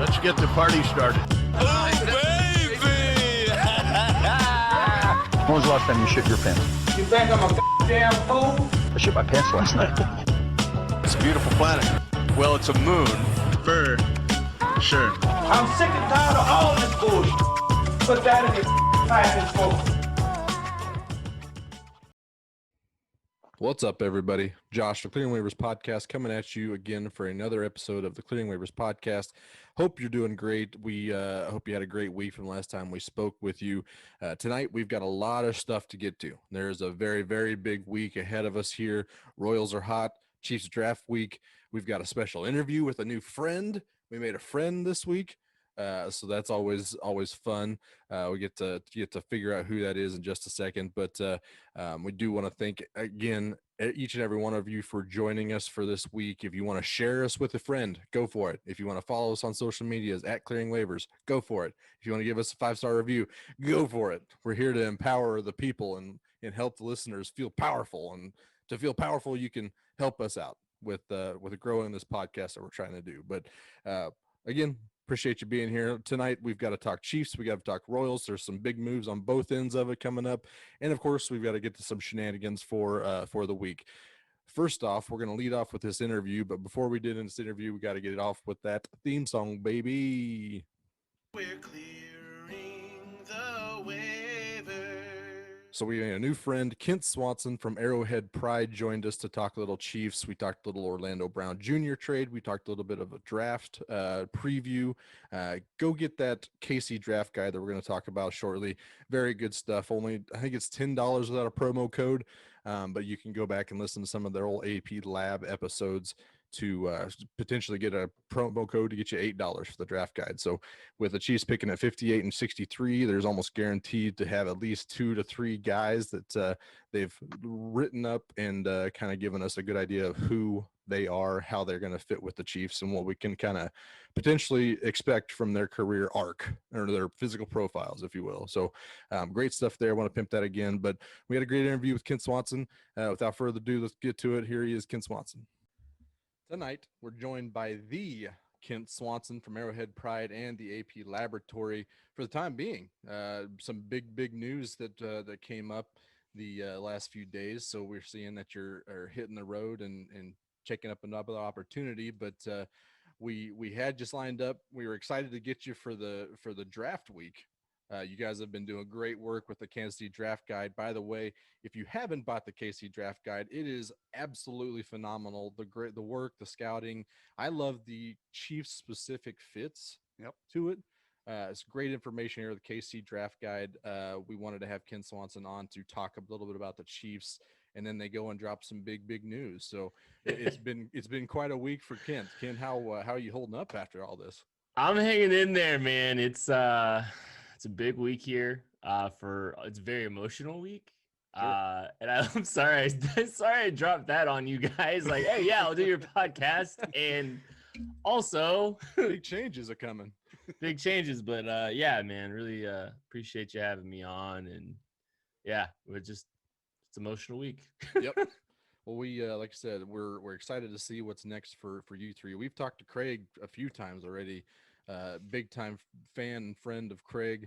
Let's get the party started. Oh, baby! When was the last time you shit your pants? You think I'm a goddamn fool? I shit my pants last night. It's a beautiful planet. Well, it's a moon for sure. I'm sick and tired of all this bullshit. Put that in your pipe and smoke. What's up, everybody? Josh, the Clearing Waivers Podcast, coming at you again for another episode of the Clearing Waivers Podcast. Hope you're doing great. We hope you had a great week from the last time we spoke with you. Tonight, we've got a lot of stuff to get to. There's a very, very big week ahead of us here. Royals are hot. Chiefs draft week. We've got a special interview with a new friend. We made a friend this week. So that's always fun. We get to figure out who that is in just a second, but we do want to thank again each and every one of you for joining us for this week. If you want to share us with a friend, go for it. If you want to follow us on social medias at Clearing Waivers, go for it. If you want to give us a 5-star review, go for it. We're here to empower the people and help the listeners feel powerful, and to feel powerful, you can help us out with growing this podcast that we're trying to do. But again, appreciate you being here tonight. We've got to talk Chiefs. We got to talk Royals. There's some big moves on both ends of it coming up, and of course, we've got to get to some shenanigans for the week. First off, we're going to lead off with this interview, but before we did in this interview, we got to get it off with that theme song, baby. We're clearing the waiver. So we had a new friend, Kent Swanson from Arrowhead Pride, joined us to talk a little Chiefs. We talked a little Orlando Brown Jr. trade. We talked a little bit of a draft preview. Go get that KC draft guide that we're going to talk about shortly. Very good stuff. Only, I think it's $10 without a promo code, but you can go back and listen to some of their old AP Lab episodes to potentially get a promo code to get you $8 for the draft guide. So with the Chiefs picking at 58 and 63, there's almost guaranteed to have at least 2 to 3 guys that they've written up and kind of given us a good idea of who they are, how they're going to fit with the Chiefs, and what we can kind of potentially expect from their career arc or their physical profiles, if you will. So great stuff there. I want to pimp that again, but we had a great interview with Kent Swanson. Without further ado, let's get to it. Here he is, Kent Swanson. Tonight, we're joined by the Kent Swanson from Arrowhead Pride and the AP Laboratory. For the time being, some big news that came up the last few days. So we're seeing that you're hitting the road and checking up another opportunity. But we had just lined up. We were excited to get you for the draft week. You guys have been doing great work with the Kansas City Draft Guide. By the way, if you haven't bought the KC Draft Guide, it is absolutely phenomenal. The work, the scouting. I love the Chiefs specific fits to it. It's great information here, the KC Draft Guide. We wanted to have Ken Swanson on to talk a little bit about the Chiefs, and then they go and drop some big news. So it's been quite a week for Kent. Ken, how are you holding up after all this? I'm hanging in there, man. It's a big week here. It's a very emotional week. Sure. And I'm sorry, I dropped that on you guys. Like, hey, yeah, I'll do your podcast. And also, big changes are coming. Big changes, but yeah, man, really appreciate you having me on. And yeah, it's emotional week. Yep. Well, we like I said, we're excited to see what's next for you three. We've talked to Craig a few times already. Big time fan and friend of Craig.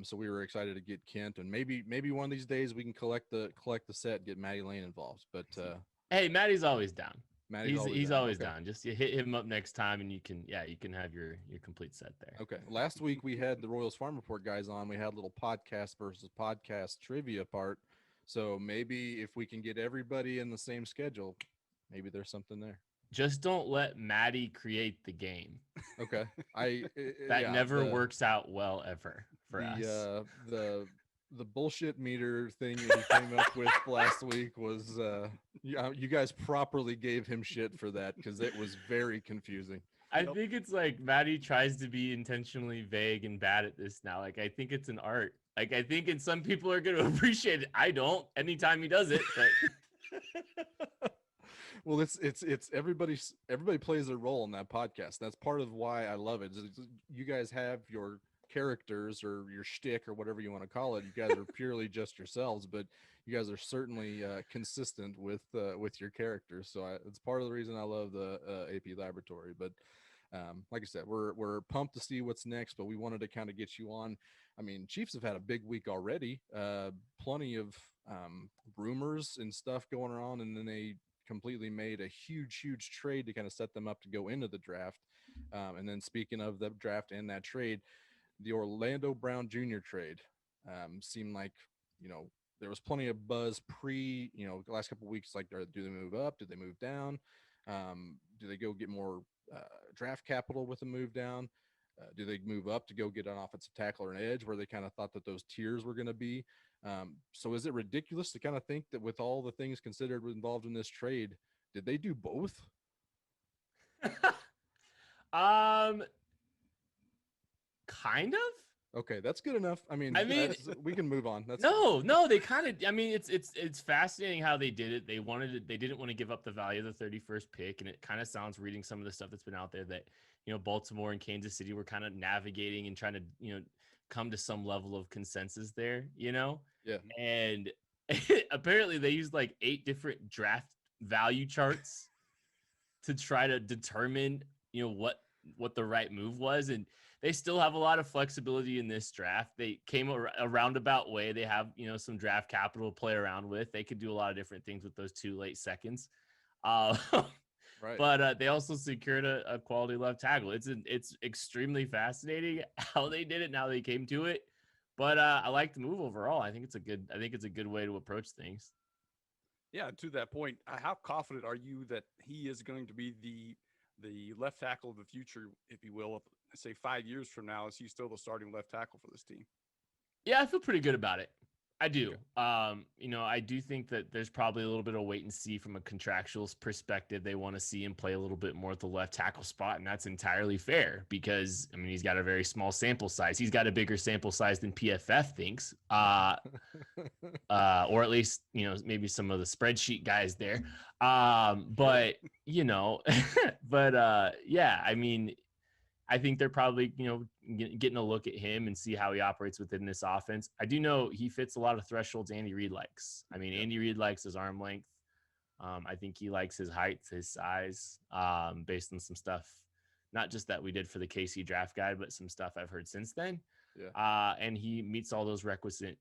So we were excited to get Kent, and maybe one of these days we can collect the set and get Matty Lane involved. But hey, Matty's always down. He's always okay. down. Just you hit him up next time, and you can have your complete set there. Okay. Last week we had the Royals Farm Report guys on. We had a little podcast versus podcast trivia part. So maybe if we can get everybody in the same schedule, maybe there's something there. Just don't let Matty create the game. Okay. That never works out well ever for us. The bullshit meter thing that he came up with last week was you guys properly gave him shit for that, because it was very confusing. I think it's like Matty tries to be intentionally vague and bad at this now. Like, I think it's an art. Like, I think some people are going to appreciate it. I don't anytime he does it, but well, it's everybody plays a role in that podcast. That's part of why I love it. You guys have your characters or your shtick or whatever you want to call it. You guys are purely just yourselves, but you guys are certainly consistent with your characters. So it's part of the reason I love the AP Laboratory. But Like I said, we're pumped to see what's next, but we wanted to kind of get you on. I mean, Chiefs have had a big week already. Plenty of rumors and stuff going on, and then they completely made a huge trade to kind of set them up to go into the draft. And then speaking of the draft and that trade, the Orlando Brown Jr. trade seemed like, there was plenty of buzz the last couple of weeks, like, do they move up? Do they move down? Do they go get more draft capital with a move down? Do they move up to go get an offensive tackle or an edge, where they kind of thought that those tiers were going to be? So is it ridiculous to kind of think that with all the things considered involved in this trade, did they do both? Kind of. Okay, that's good enough. I mean, we can move on. That's no, they kind of. I mean, it's fascinating how they did it. They didn't want to give up the value of the 31st pick, and it kind of sounds, reading some of the stuff that's been out there, that Baltimore and Kansas City were kind of navigating and trying to come to some level of consensus there. Yeah, and apparently they used like 8 different draft value charts to try to determine what the right move was, and they still have a lot of flexibility in this draft. They came a roundabout way. They have, some draft capital to play around with. They could do a lot of different things with those 2 late seconds. Right. But they also secured a quality left tackle. It's extremely fascinating how they did it and how they came to it. But I like the move overall. I think it's a good way to approach things. Yeah, to that point, how confident are you that he is going to be the left tackle of the future, if you will, say 5 years from now? Is he still the starting left tackle for this team? Yeah, I feel pretty good about it. I do. I do think that there's probably a little bit of wait and see from a contractual perspective. They want to see him play a little bit more at the left tackle spot, and that's entirely fair because, he's got a very small sample size. He's got a bigger sample size than PFF thinks, or at least, maybe some of the spreadsheet guys there. I think they're probably, getting a look at him and see how he operates within this offense. I do know he fits a lot of thresholds Andy Reid likes. Andy Reid likes his arm length. I think he likes his height, his size, based on some stuff, not just that we did for the KC draft guide, but some stuff I've heard since then. Yeah. And he meets all those requisite,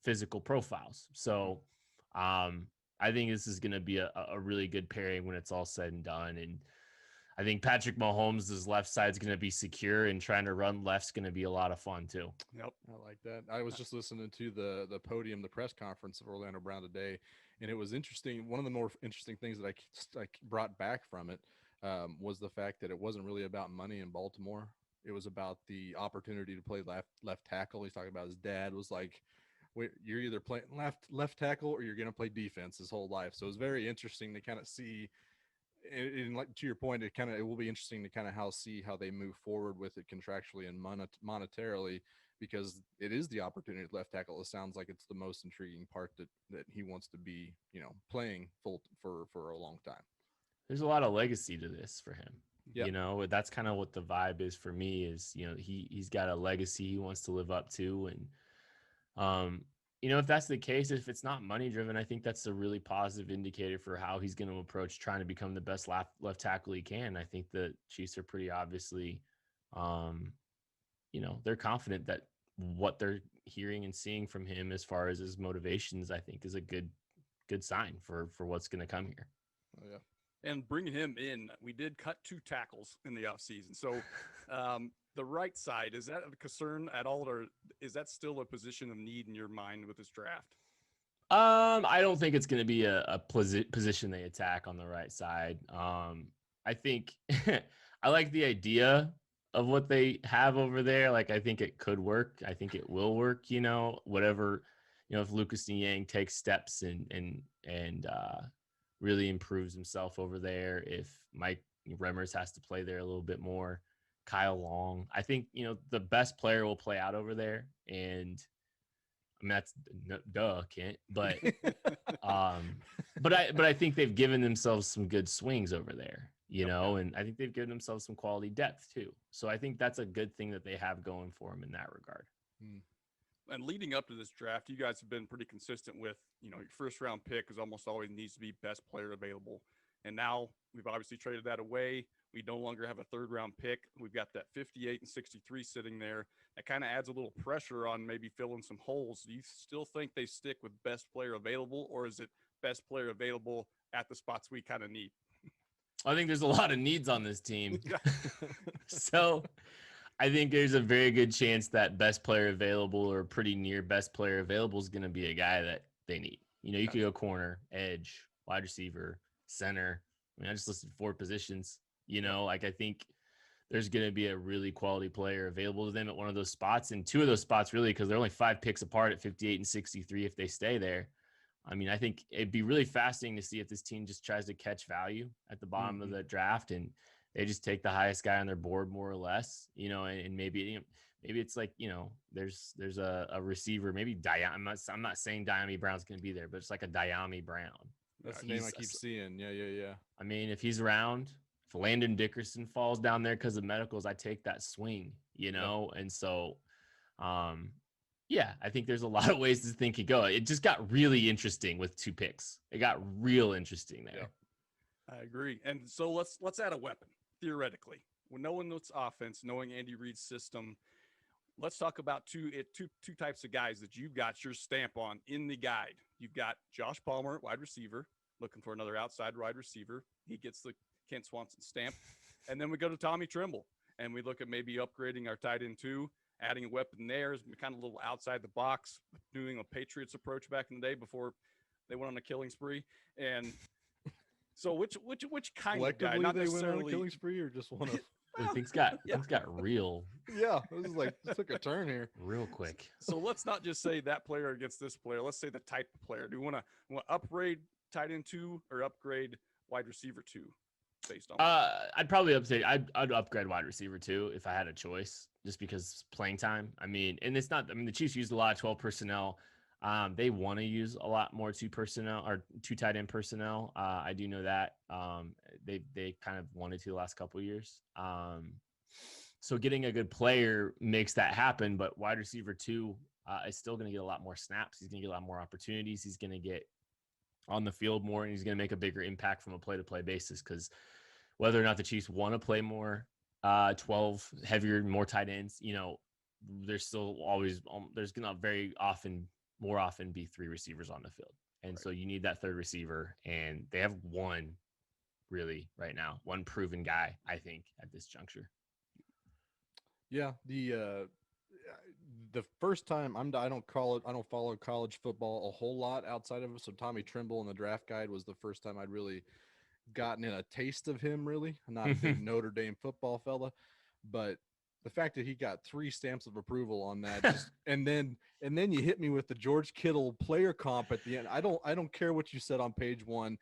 physical profiles. So I think this is going to be a really good pairing when it's all said and done. And I think Patrick Mahomes' left side is going to be secure, and trying to run left's going to be a lot of fun too. Yep. I like that. I was just listening to the podium, the press conference of Orlando Brown today, and it was interesting. One of the more interesting things that I brought back from it was the fact that it wasn't really about money in Baltimore. It was about the opportunity to play left tackle. He's talking about his dad was like, wait, you're either playing left tackle or you're going to play defense his whole life. So it was very interesting to kind of see. And like to your point, it will be interesting to kind of see how they move forward with it contractually and monetarily, because it is the opportunity at left tackle. It sounds like it's the most intriguing part that he wants to be, playing full for a long time. There's a lot of legacy to this for him. Yep. That's kind of what the vibe is for me is, he's got a legacy he wants to live up to. And, if that's the case, if it's not money driven, I think that's a really positive indicator for how he's going to approach trying to become the best left tackle he can. I think the Chiefs are pretty obviously, they're confident that what they're hearing and seeing from him as far as his motivations, I think is a good sign for what's going to come here. Oh, yeah. And bringing him in, we did cut 2 tackles in the offseason. So the right side, is that a concern at all, or is that still a position of need in your mind with this draft? I don't think it's going to be a position they attack on the right side. I think I like the idea of what they have over there. Like, I think it could work. I think it will work, whatever, if Lucas Niang takes steps and really improves himself over there. If Mike Remmers has to play there a little bit more, Kyle Long, I think, the best player will play out over there. And that's Kent, but, but I think they've given themselves some good swings over there, and I think they've given themselves some quality depth too. So I think that's a good thing that they have going for them in that regard. And leading up to this draft, you guys have been pretty consistent with, your first round pick is almost always needs to be best player available. And now we've obviously traded that away. We no longer have a third-round pick. We've got that 58 and 63 sitting there. That kind of adds a little pressure on maybe filling some holes. Do you still think they stick with best player available, or is it best player available at the spots we kind of need? I think there's a lot of needs on this team. So I think there's a very good chance that best player available or pretty near best player available is going to be a guy that they need. You know, you could go corner, edge, wide receiver, center. I mean, I just listed 4 positions. You know, like I think there's going to be a really quality player available to them at one of those spots, and 2 of those spots really, because they're only 5 picks apart at 58 and 63 if they stay there. I mean, I think it'd be really fascinating to see if this team just tries to catch value at the bottom of the draft and they just take the highest guy on their board more or less, you know, and maybe it's like, you know, there's a receiver, maybe I'm not saying Diami Brown's going to be there, but it's like a Diami Brown. That's the name I keep seeing. Yeah. I mean, if he's around, if Landon Dickerson falls down there because of medicals, I take that swing, you know? Yep. And so, yeah, I think there's a lot of ways to think it go. It just got really interesting with 2 picks. It got real interesting there. Yep. I agree. And so let's add a weapon, theoretically. When knowing this offense, knowing Andy Reid's system, let's talk about two types of guys that you've got your stamp on in the guide. You've got Josh Palmer, wide receiver, looking for another outside wide receiver. He gets the Kent Swanson stamp. And then we go to Tommy Tremble, and we look at maybe upgrading our tight end too, adding a weapon there is kind of a little outside the box, doing a Patriots approach back in the day before they went on a killing spree. And so which kind of guy? Not they necessarily went on a killing spree, or just one of things got real. Yeah, this is like took a turn here real quick. So let's not just say that player against this player. Let's say the type of player. Do we want to upgrade tight end 2 or upgrade wide receiver 2? Based on I'd probably I'd upgrade wide receiver 2 if I had a choice, just because playing time. I mean, and it's not. I mean, the Chiefs used a lot of 12 personnel. They want to use a lot more 2 personnel or 2 tight end personnel. I do know that. They kind of wanted to the last couple of years. So getting a good player makes that happen. But wide receiver 2 is still going to get a lot more snaps. He's going to get a lot more opportunities. He's going to get on the field more, and he's going to make a bigger impact from a play-to-play basis, because whether or not the Chiefs want to play more 12 heavier, more tight ends, you know, there's still always there's going to more often be 3 receivers on the field. And so you need that third receiver, and they have one really right now, one proven guy, I think, at this juncture. Yeah, the first time I don't follow college football a whole lot outside of it. So Tommy Tremble in the draft guide was the first time I'd really gotten in a taste of him. Really, I'm not a big Notre Dame football fella, but the fact that he got 3 stamps of approval on that, and then you hit me with the George Kittle player comp at the end. I don't care what you said on page 1.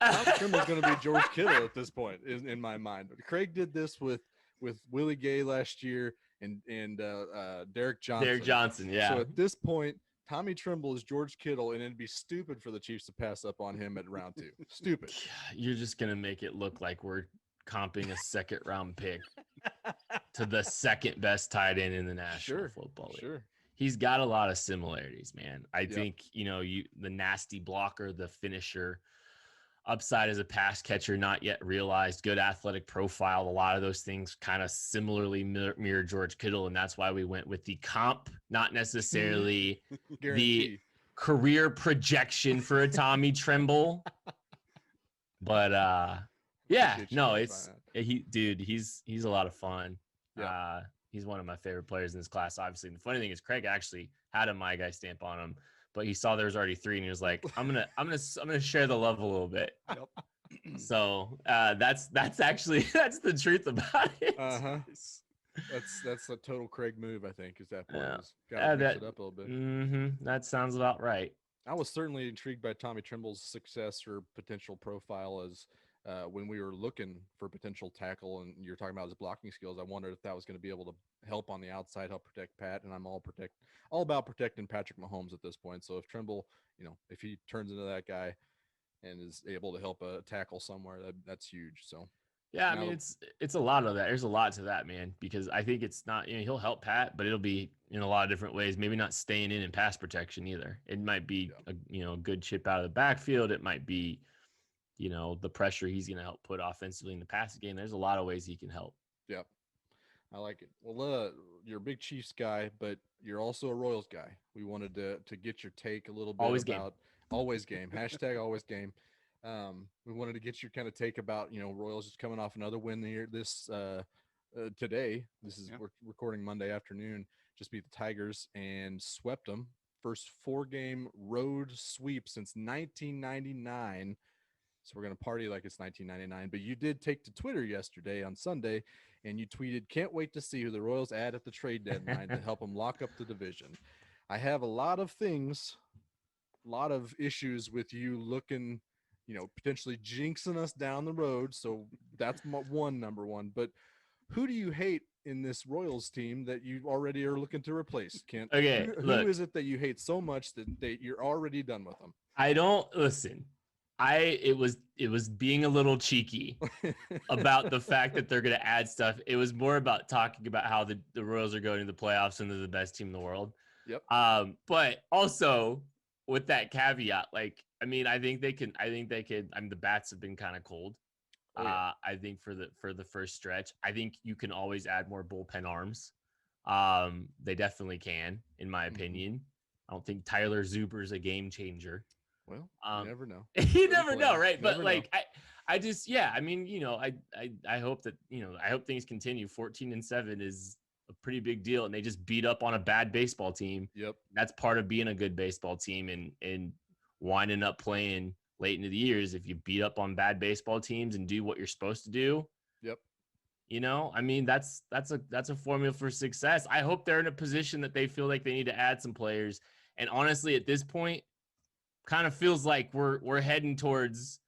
Tommy Tremble's going to be George Kittle at this point in my mind. Craig did this with Willie Gay last year and Derek Johnson. Derek Johnson, yeah. So at this point, Tommy Tremble is George Kittle, and it'd be stupid for the Chiefs to pass up on him at round 2. Stupid. You're just gonna make it look like we're comping a 2nd round pick to the 2nd best tight end in the National Football League. Sure. He's got a lot of similarities, man. I think, you know, the nasty blocker, the finisher, upside as a pass catcher, not yet realized, good athletic profile. A lot of those things kind of similarly mirror George Kittle. And that's why we went with the comp, not necessarily the career projection for a Tommy Tremble. But yeah, no, he's a lot of fun. Yeah. He's one of my favorite players in this class, obviously. And the funny thing is Craig actually had a My Guy stamp on him, but he saw there was already 3, and he was like, I'm gonna share the love a little bit. Yep. So that's the truth about it. That's a total Craig move, I think, is that point. Got to mix it up a little bit. That sounds about right. I was certainly intrigued by Tommy Tremble's success or potential profile as when we were looking for potential tackle, and you're talking about his blocking skills. I wondered if that was going to be able to help on the outside, help protect Pat, and I'm all about protecting Patrick Mahomes at this point. So if Tremble, you know, if he turns into that guy and is able to help a tackle somewhere, that's huge. So yeah, I mean, it's a lot of that. There's a lot to that, man, because I think it's not, you know, he'll help Pat, but it'll be in a lot of different ways. Maybe not staying in pass protection either. It might be a good chip out of the backfield. It might be, the pressure he's going to help put offensively in the passing game. There's a lot of ways he can help. Yep. I like it. Well, you're a big Chiefs guy, but you're also a Royals guy. We wanted to get your take a little bit Always about always game. Hashtag always game. We wanted to get your kind of take about, Royals just coming off another win here today. This is we're recording Monday afternoon. Just beat the Tigers and swept them. First 4-game road sweep since 1999. So we're going to party like it's 1999. But you did take to Twitter yesterday on Sunday, and you tweeted, "Can't wait to see who the Royals add at the trade deadline to help them lock up the division." I have a lot of issues with you looking, potentially jinxing us down the road. So that's number one. But who do you hate in this Royals team that you already are looking to replace, Kent? Okay, who is it that you hate so much that you're already done with them? I don't listen. It was being a little cheeky about the fact that they're going to add stuff. It was more about talking about how the Royals are going to the playoffs and they're the best team in the world. Yep. But also with that caveat, I think they could. The bats have been kind of cold. Oh, yeah. I think for the first stretch, I think you can always add more bullpen arms. They definitely can, in my opinion. I don't think Tyler Zuber's a game changer. Well, you never know. You never know, right? You But never know. I hope that, I hope things continue. 14-7 is a pretty big deal. And they just beat up on a bad baseball team. Yep. That's part of being a good baseball team and winding up playing late into the years. If you beat up on bad baseball teams and do what you're supposed to do. Yep. That's a formula for success. I hope they're in a position that they feel like they need to add some players. And honestly, at this point, kind of feels like we're heading towards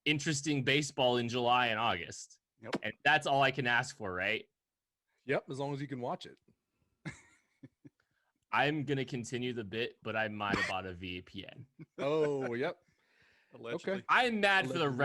interesting baseball in July and August. Yep. And that's all I can ask for, right? Yep, as long as you can watch it. I'm going to continue the bit, but I might have bought a VPN. Oh, yep. Allegedly. Okay. I'm mad for the Allegedly.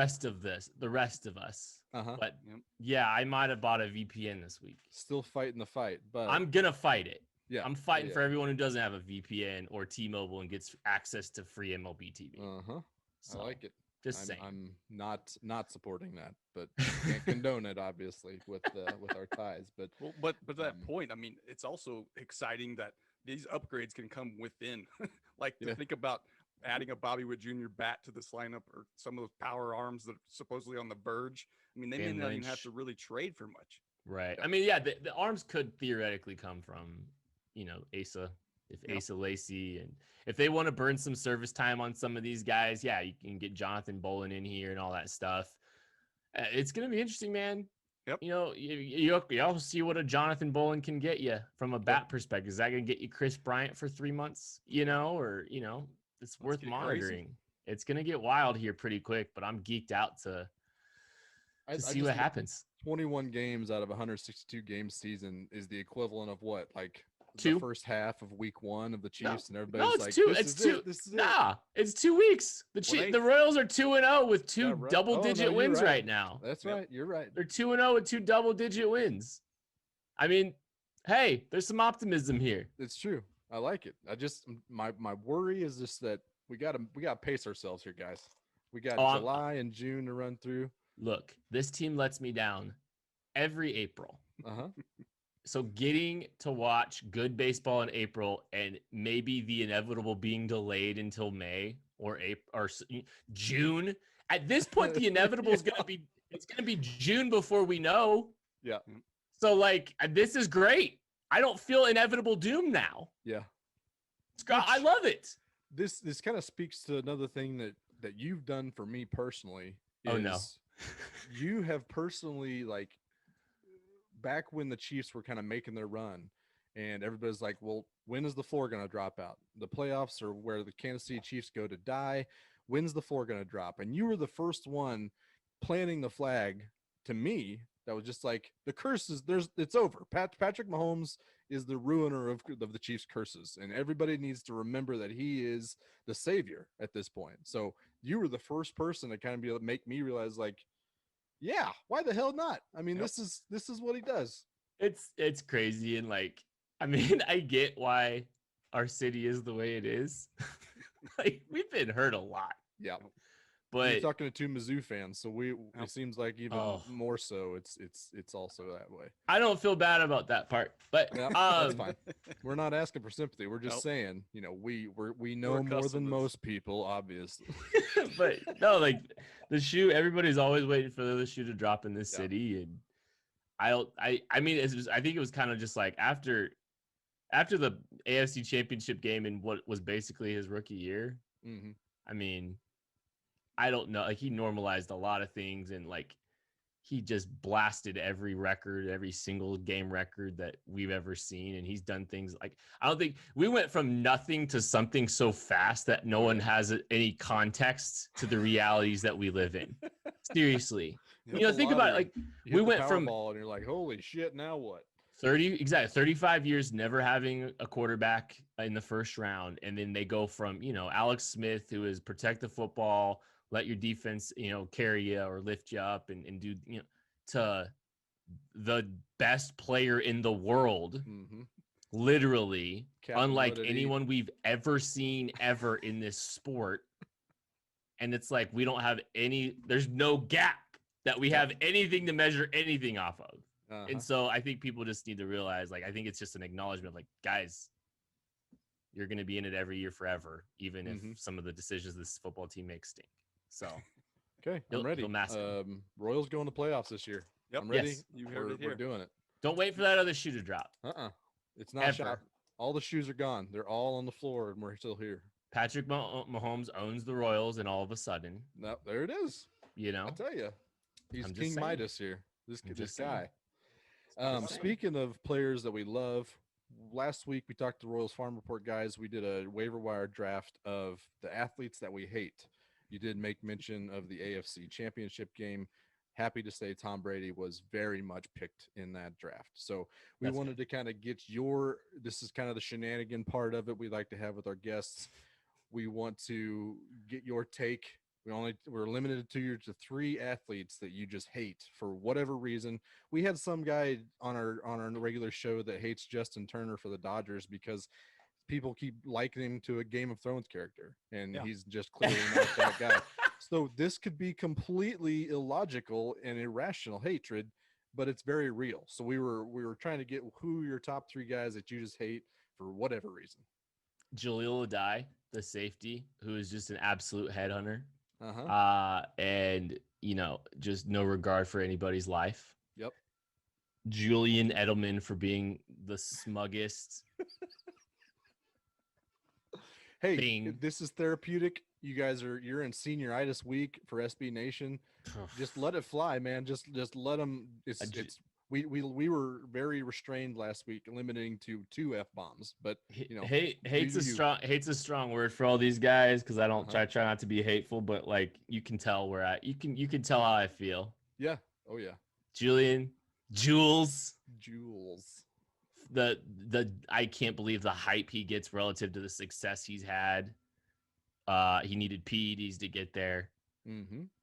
rest of us. Uh-huh. But Yep. yeah, I might have bought a VPN this week. Still fighting the fight, but I'm going to fight it. yeah. I'm fighting yeah. for everyone who doesn't have a VPN or T-Mobile and gets access to free MLB TV. Uh-huh. So, I like it. Just saying. I'm not supporting that, but can't condone it obviously with our ties. But Well, but that point, it's also exciting that these upgrades can come within. To think about adding a Bobby Witt Jr. bat to this lineup, or some of those power arms that are supposedly on the verge. They may Ben not even Lynch. have to really trade for much. Right. Yeah. The arms could theoretically come from, Asa, Asa Lacey, and if they want to burn some service time on some of these guys, yeah, you can get Jonathan Bolin in here and all that stuff. It's going to be interesting, man. Yep. You also see what a Jonathan Bolin can get you from a bat perspective. Is that going to get you Chris Bryant for 3 months? It's worth get monitoring. It's going to get wild here pretty quick, but I'm geeked out to I see just what look- happens. 21 games out of 162 game season is the equivalent of what? Like Two. the first half of week 1 of the Chiefs, and No, everybody's it's like, two. "This It's is two. it. This is it." Nah, it's 2 weeks. The Royals are 2-0 with two Yeah, right. double-digit Oh, no, you're wins right. right now. That's Yep. right. You're right. They're 2-0 with 2 double-digit wins. Hey, there's some optimism here. It's true. I like it. I just my worry is just that we gotta pace ourselves here, guys. We got July and June to run through. Look, this team lets me down every April. Uh-huh. So getting to watch good baseball in April and maybe the inevitable being delayed until May or April or June. At this point, the inevitable is going to be, it's going to be June before we know. Yeah. So this is great. I don't feel inevitable doom now. Yeah. Scott, I love it. This kind of speaks to another thing that you've done for me personally. Oh, no. You have personally, back when the Chiefs were kind of making their run and everybody's like, well, when is the floor going to drop out? The playoffs are where the Kansas City Chiefs go to die. When's the floor going to drop? And you were the first one planting the flag to me. That was just like, the curse is it's over. Patrick Mahomes is the ruiner of the Chiefs' curses. And everybody needs to remember that he is the savior at this point. So you were the first person to kind of make me realize, yeah, why the hell not? This is what he does. It's crazy. And I get why our city is the way it is. We've been hurt a lot. Yeah. But talking to two Mizzou fans, so it seems like even Oh. more so. It's also that way. I don't feel bad about that part. But Yeah, that's fine. We're not asking for sympathy. We're just Nope. saying, we know more than customers. most people, obviously. But no, like the shoe, everybody's always waiting for the other shoe to drop in this Yeah. city. And I mean, I think it was kind of just like after the AFC Championship game in what was basically his rookie year. Mm-hmm. I mean, I don't know. Like he normalized a lot of things and like he just blasted every record, every single game record that we've ever seen. And he's done things like, I don't think we went from nothing to something so fast that no one has any context to the realities that we live in. Seriously. Think about it. Like we went from ball and you're like, holy shit, now what? 35 years never having a quarterback in the first round. And then they go from, Alex Smith, who is protect the football, let your defense, carry you or lift you up and do, to the best player in the world, literally, Captain unlike Validity. anyone we've ever seen ever in this sport. And it's like, there's no gap that we have anything to measure anything off of. And so I think people just need to realize, like, I think it's just an acknowledgement of like, guys, you're going to be in it every year forever, even if some of the decisions this football team makes stink. So, okay, I'm ready. Royals going to playoffs this year. Yep. I'm ready. Yes. You heard it here. We're doing it. Don't wait for that other shoe to drop. It's not Ever. shot. All the shoes are gone. They're all on the floor, and we're still here. Patrick Mahomes owns the Royals, and all of a sudden, No, there it is. I tell you, he's I'm just King saying. Midas here. This just saying. guy. Speaking of players that we love, last week we talked to the Royals Farm Report guys. We did a waiver wire draft of the athletes that we hate. You did make mention of the AFC Championship game. Happy to say Tom Brady was very much picked in that draft. So we wanted to kind of get this is kind of the shenanigan part of it we like to have with our guests. We want to get your take. We're limited to 3 athletes that you just hate for whatever reason. We had some guy on our regular show that hates Justin Turner for the Dodgers because people keep likening him to a Game of Thrones character, and he's just clearly not that guy. So this could be completely illogical and irrational hatred, but it's very real. So we were trying to get who your top 3 guys that you just hate for whatever reason. Jaleel Adai, the safety, who is just an absolute headhunter. And just no regard for anybody's life. Yep. Julian Edelman for being the smuggest. Hey, thing. this is therapeutic. You're in senioritis week for SB Nation. Just let it fly, man. Just let them. We were very restrained last week, limiting to 2 F-bombs, but hate's a strong word for all these guys because I don't try not to be hateful, but like you can tell you can tell how I feel. Yeah. Oh yeah. Jules. I can't believe the hype he gets relative to the success he's had. He needed PEDs to get there.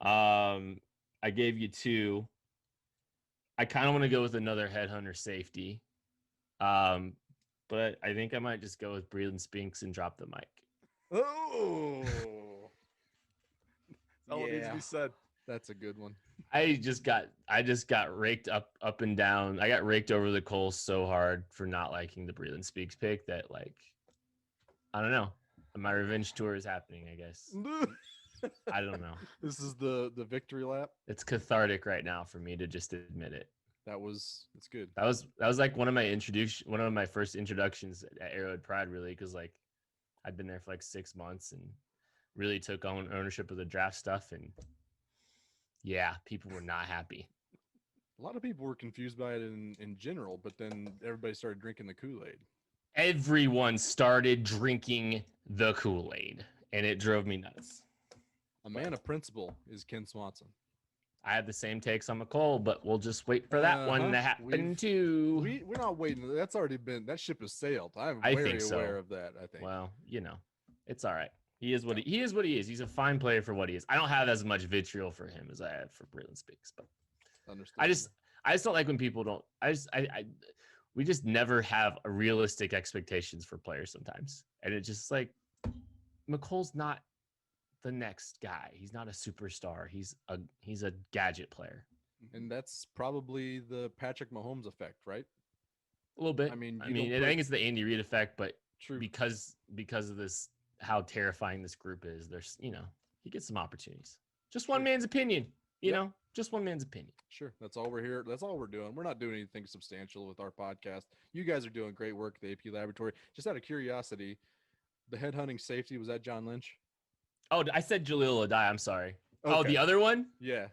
I gave you 2. I kind of want to go with another headhunter safety. But I think I might just go with Breland Spinks and drop the mic. Oh. That's all that needs to be said. That's a good one. I just got raked up and down. I got raked over the coals so hard for not liking the Breland Speaks pick that, like, I don't know. My revenge tour is happening, I guess. I don't know. This is the victory lap. It's cathartic right now for me to just admit it. That's good. That was like one of my first introductions at Arrowhead Pride, really, because like I'd been there for like 6 months and really took on ownership of the draft stuff, and yeah, people were not happy. A lot of people were confused by it in general, but then everybody started drinking the Kool-Aid. Everyone started drinking the Kool-Aid, and it drove me nuts. A man of principle is Kent Swanson. I have the same takes on McCall, but we'll just wait for that one to happen too. We're not waiting. That's already been, that ship has sailed. I'm I very think so. aware of that. I think. Well, it's all right. He is what he is. He's a fine player for what he is. I don't have as much vitriol for him as I have for Breland Speaks, but I just don't like when people don't. We just never have a realistic expectations for players sometimes, and it's just like McColl's not the next guy. He's not a superstar. He's a gadget player. And that's probably the Patrick Mahomes effect, right? A little bit. I mean, I think it's the Andy Reid effect, but True. because of this, how terrifying this group is, there's, he gets some opportunities. Just one man's opinion, just one man's opinion. Sure. That's all we're here. That's all we're doing. We're not doing anything substantial with our podcast. You guys are doing great work at the AP Laboratory. Just out of curiosity, the head hunting safety, was that John Lynch? Oh, I said Jaleel Adai. I'm sorry. Okay. Oh, the other one? Yeah.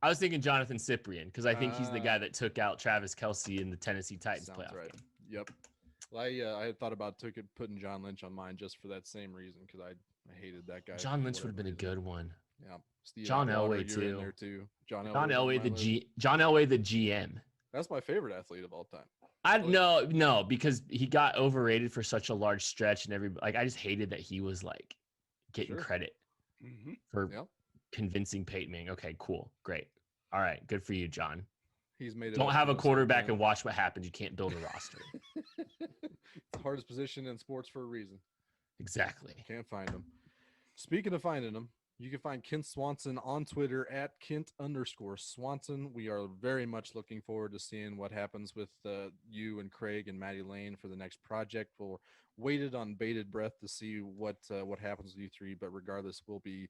I was thinking Jonathan Cyprien because I think he's the guy that took out Travis Kelce in the Tennessee Titans Sounds playoff right. game. Yep. Well, I had thought about putting John Lynch on mine just for that same reason because I hated that guy. John Lynch would have been a good one. Yeah. Steve John Atwater, Elway you're in too. there too. John Elway John Elway the GM. That's my favorite athlete of all time. No, because he got overrated for such a large stretch, and I just hated that he was like getting credit for convincing Peyton Manning. Okay, cool, great, all right, good for you, John. He's made it. Don't have a quarterback and watch what happens. You can't build a roster. It's the hardest position in sports for a reason. Exactly. Can't find him. Speaking of finding him, you can find Kent Swanson on Twitter at Kent_Swanson. We are very much looking forward to seeing what happens with you and Craig and Maddie Lane for the next project. We'll waited on bated breath to see what happens with you three, but regardless, we'll be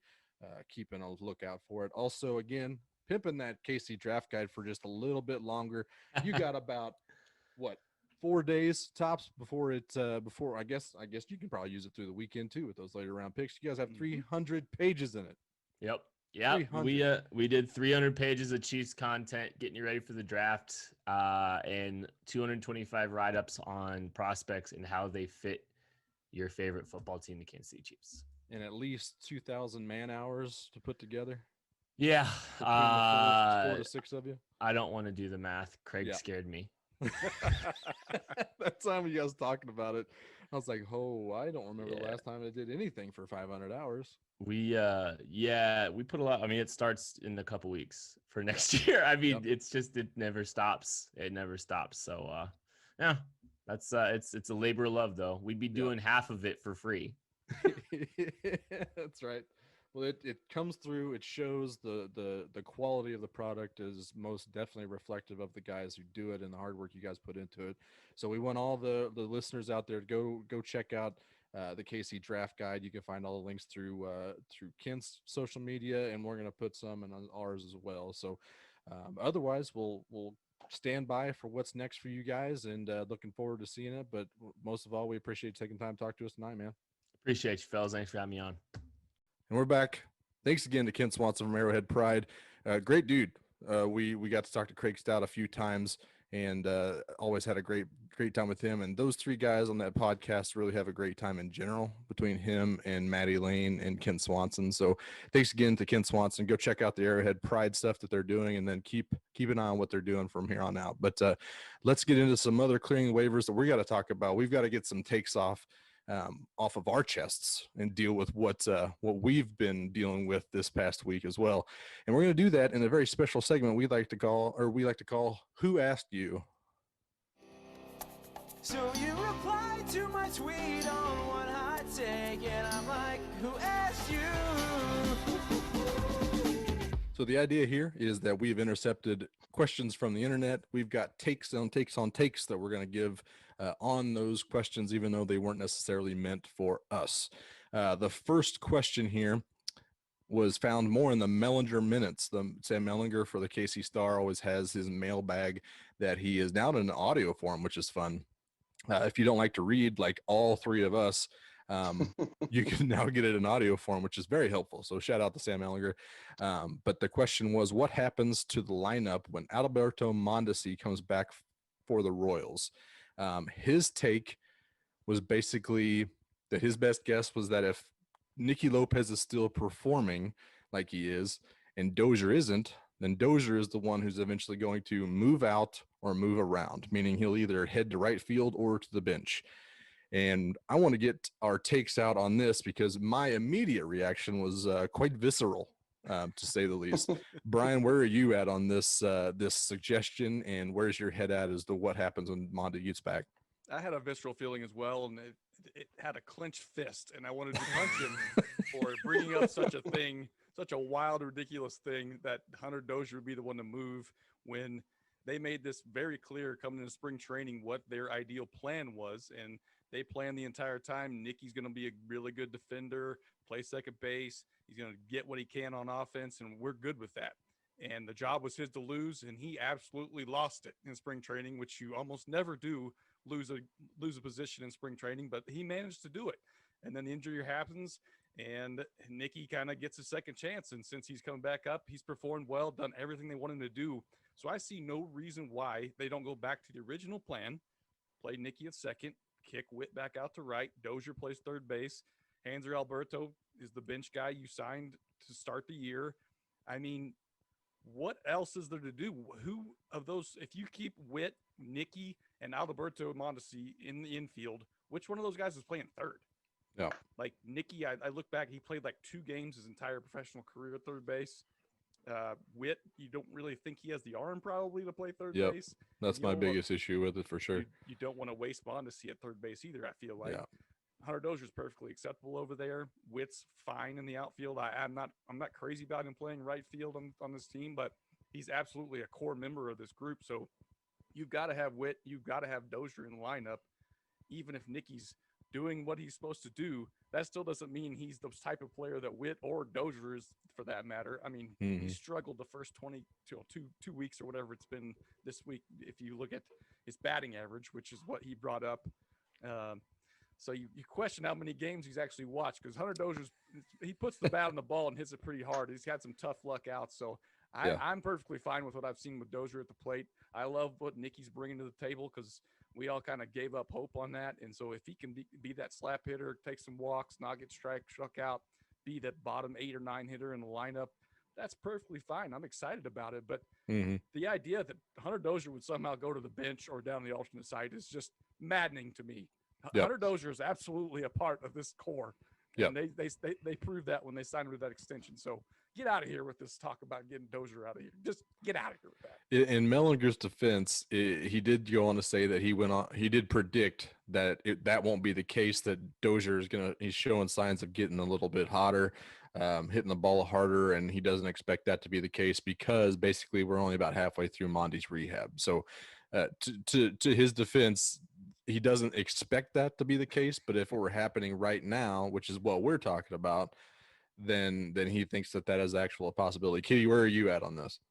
keeping a lookout for it. Also, again, pimping that KC draft guide for just a little bit longer. You got about 4 days tops before I guess you can probably use it through the weekend too with those later round picks. You guys have 300 pages in it. Yep. Yeah, we did 300 pages of Chiefs content, getting you ready for the draft, and 225 write-ups on prospects and how they fit your favorite football team, the Kansas City Chiefs. And at least 2,000 man hours to put together. Yeah. Between the 4 to 6 of you. I don't want to do the math. Craig scared me. That time you guys talking about it, I was like, oh, I don't remember the last time I did anything for 500 hours. We put a lot. I mean, it starts in a couple weeks for next year. I mean, it's just, it never stops. So that's it's a labor of love though. We'd be doing half of it for free. That's right. Well, it comes through. It shows the quality of the product is most definitely reflective of the guys who do it and the hard work you guys put into it. So we want all the listeners out there to go check out the KC Draft Guide. You can find all the links through Kent's social media, and we're going to put some in ours as well. So otherwise, we'll stand by for what's next for you guys, and looking forward to seeing it. But most of all, we appreciate you taking time to talk to us tonight, man. Appreciate you, fellas. Thanks for having me on. And we're back. Thanks again to Kent Swanson from Arrowhead Pride. Great dude. We got to talk to Craig Stout a few times, and always had a great time with him. And those three guys on that podcast really have a great time in general between him and Maddie Lane and Kent Swanson. So thanks again to Kent Swanson. Go check out the Arrowhead Pride stuff that they're doing, and then keep an eye on what they're doing from here on out. But let's get into some other clearing waivers that we got to talk about. We've got to get some takes off of our chests and deal with what we've been dealing with this past week as well. And we're going to do that in a very special segment we like to call Who Asked You? So you replied to my tweet on one hot take, and I'm like, who asked you? So the idea here is that we've intercepted questions from the internet. We've got takes on takes that we're going to give on those questions, even though they weren't necessarily meant for us. The first question here was found more in the Mellinger minutes. Sam Mellinger for the KC Star always has his mailbag that he is now in an audio form, which is fun. If you don't like to read like all three of us, you can now get it in audio form, which is very helpful. So shout out to Sam Ellinger. But the question was, what happens to the lineup when Alberto Mondesi comes back for the Royals? His take was basically that his best guess was that if Nicky Lopez is still performing like he is and Dozier isn't, then Dozier is the one who's eventually going to move out or move around, meaning he'll either head to right field or to the bench. And I want to get our takes out on this because my immediate reaction was quite visceral, to say the least. Brian, where are you at on this this suggestion, and where's your head at as to what happens when Mondi gets back? I had a visceral feeling as well, and it had a clenched fist, and I wanted to punch him for bringing up such a thing, such a wild, ridiculous thing that Hunter Dozier would be the one to move when they made this very clear coming into spring training what their ideal plan was. And they planned the entire time. Nicky's going to be a really good defender, play second base. He's going to get what he can on offense, and we're good with that. And the job was his to lose, and he absolutely lost it in spring training, which you almost never do, lose a position in spring training, but he managed to do it. And then the injury happens, and Nicky kind of gets a second chance. And since he's come back up, he's performed well, done everything they want him to do. So I see no reason why they don't go back to the original plan, play Nicky at second, kick Witt back out to right, Dozier plays third base, Hanser Alberto is the bench guy you signed to start the year. I mean, what else is there to do? Who of those, if you keep Witt, Nicky, and Alberto Mondesi in the infield, which one of those guys is playing third? Yeah. Like Nicky, I look back, he played like 2 games his entire professional career at third base. Witt, you don't really think he has the arm probably to play third base. That's my biggest issue with it for sure. You don't want to waste Mondesi at third base either, I feel like. Yeah. Hunter Dozier is perfectly acceptable over there. Witt's fine in the outfield. I'm not crazy about him playing right field on this team, but he's absolutely a core member of this group. So you've got to have Witt, you've got to have Dozier in the lineup. Even if Nicky's doing what he's supposed to do, that still doesn't mean he's the type of player that Witt or Dozier is, for that matter. I mean, he struggled the first 2 weeks or whatever it's been this week. If you look at his batting average, which is what he brought up. So you question how many games he's actually watched, because Hunter Dozier's, he puts the bat on the ball and hits it pretty hard. He's had some tough luck out. So I'm perfectly fine with what I've seen with Dozier at the plate. I love what Nicky's bringing to the table, because we all kind of gave up hope on that. And so if he can be that slap hitter, take some walks, not get struck out, be that bottom 8 or 9 hitter in the lineup, that's perfectly fine. I'm excited about it. But the idea that Hunter Dozier would somehow go to the bench or down the alternate side is just maddening to me. Hunter Dozier is absolutely a part of this core. And they proved that when they signed with that extension. So get out of here with this talk about getting Dozier out of here. Just get out of here with that. In Mellinger's defense, he did go on to say that he did predict that that won't be the case, that Dozier is he's showing signs of getting a little bit hotter, hitting the ball harder, and he doesn't expect that to be the case because basically we're only about halfway through Monty's rehab. So to his defense, he doesn't expect that to be the case, but if it were happening right now, which is what we're talking about, then he thinks that is actual a possibility. Kitty, where are you at on this?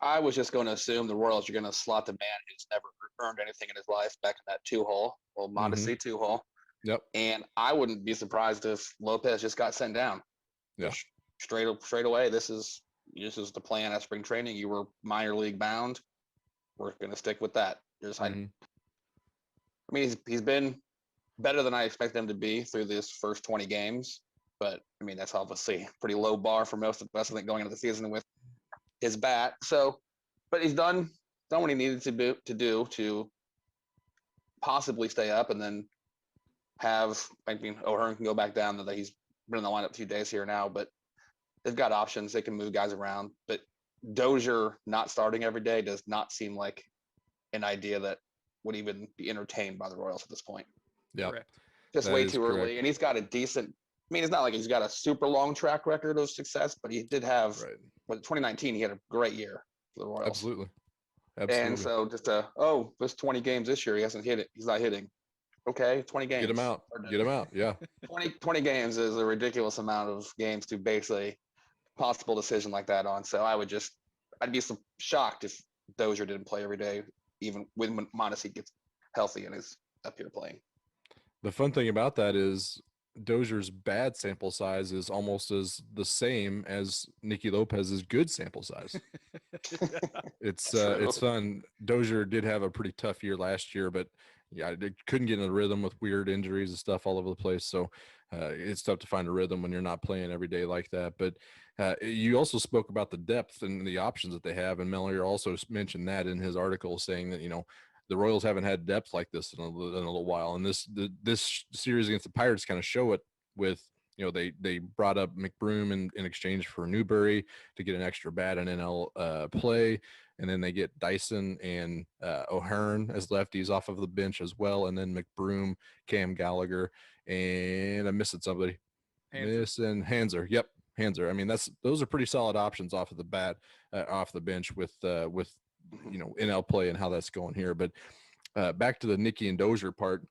I was just going to assume the Royals are going to slot the man who's never earned anything in his life back in that 2-hole, Mondesi 2-hole. Yep. And I wouldn't be surprised if Lopez just got sent down. Yeah. Straight away. This is the plan at spring training. You were minor league bound. We're going to stick with that. I mean, he's been better than I expected him to be through this first 20 games. But, I mean, that's obviously a pretty low bar for most of us, I think, going into the season with his bat. So, but he's done what he needed to do to possibly stay up, and then O'Hearn can go back down. That he's been in the lineup a few days here now, but they've got options. They can move guys around. But Dozier not starting every day does not seem like an idea that would even be entertained by the Royals at this point. Yeah, just way too early. And he's got a decent. I mean, it's not like he's got a super long track record of success, but he did have. Right. But 2019, he had a great year for the Royals. Absolutely. And so there's 20 games this year. He hasn't hit it. He's not hitting. Okay, 20 games. Get him out. Get him out. Yeah. 20 games is a ridiculous amount of games to base a possible decision like that on. So I'd be shocked if Dozier didn't play every day, even when Mondesi gets healthy and is up here playing. The fun thing about that is Dozier's bad sample size is almost as the same as Nicky Lopez's good sample size. It's fun. Dozier did have a pretty tough year last year, but couldn't get in a rhythm with weird injuries and stuff all over the place. So it's tough to find a rhythm when you're not playing every day like that. But you also spoke about the depth and the options that they have, and Mellier also mentioned that in his article, saying that the Royals haven't had depth like this in a little while, and this series against the Pirates kind of show it with You know, they brought up McBroom in exchange for Newberry to get an extra bat and NL play. And then they get Dyson and O'Hearn as lefties off of the bench as well. And then McBroom, Cam Gallagher, and I'm missing somebody. Missing Hanser. Yep, Hanser. I mean, those are pretty solid options off of the bat, off the bench with you know, NL play and how that's going here. But back to the Nicky and Dozier part.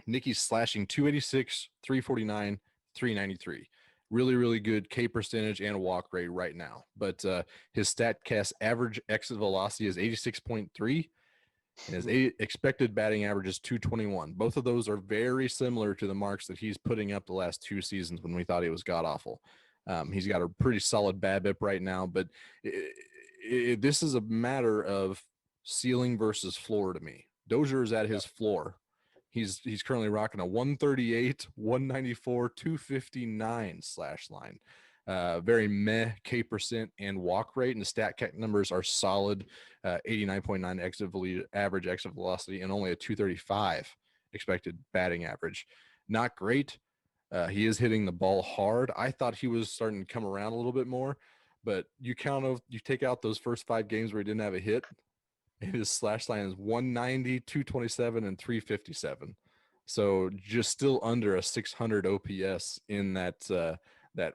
Nicky's slashing 286, 349, 393. Really, really good K percentage and walk rate right now. But his StatCast average exit velocity is 86.3, and his expected batting average is 221. Both of those are very similar to the marks that he's putting up the last 2 seasons when we thought he was god awful. He's got a pretty solid BABIP right now, but this is a matter of ceiling versus floor to me. Dozier is at his floor. He's currently rocking a 138, 194, 259 slash line. Very meh K percent and walk rate, and the StatCast numbers are solid. 89.9 average exit velocity and only a 235 expected batting average. Not great. He is hitting the ball hard. I thought he was starting to come around a little bit more, but you take out those first 5 games where he didn't have a hit, and his slash line is 190, 227, and 357. So just still under a 600 OPS in that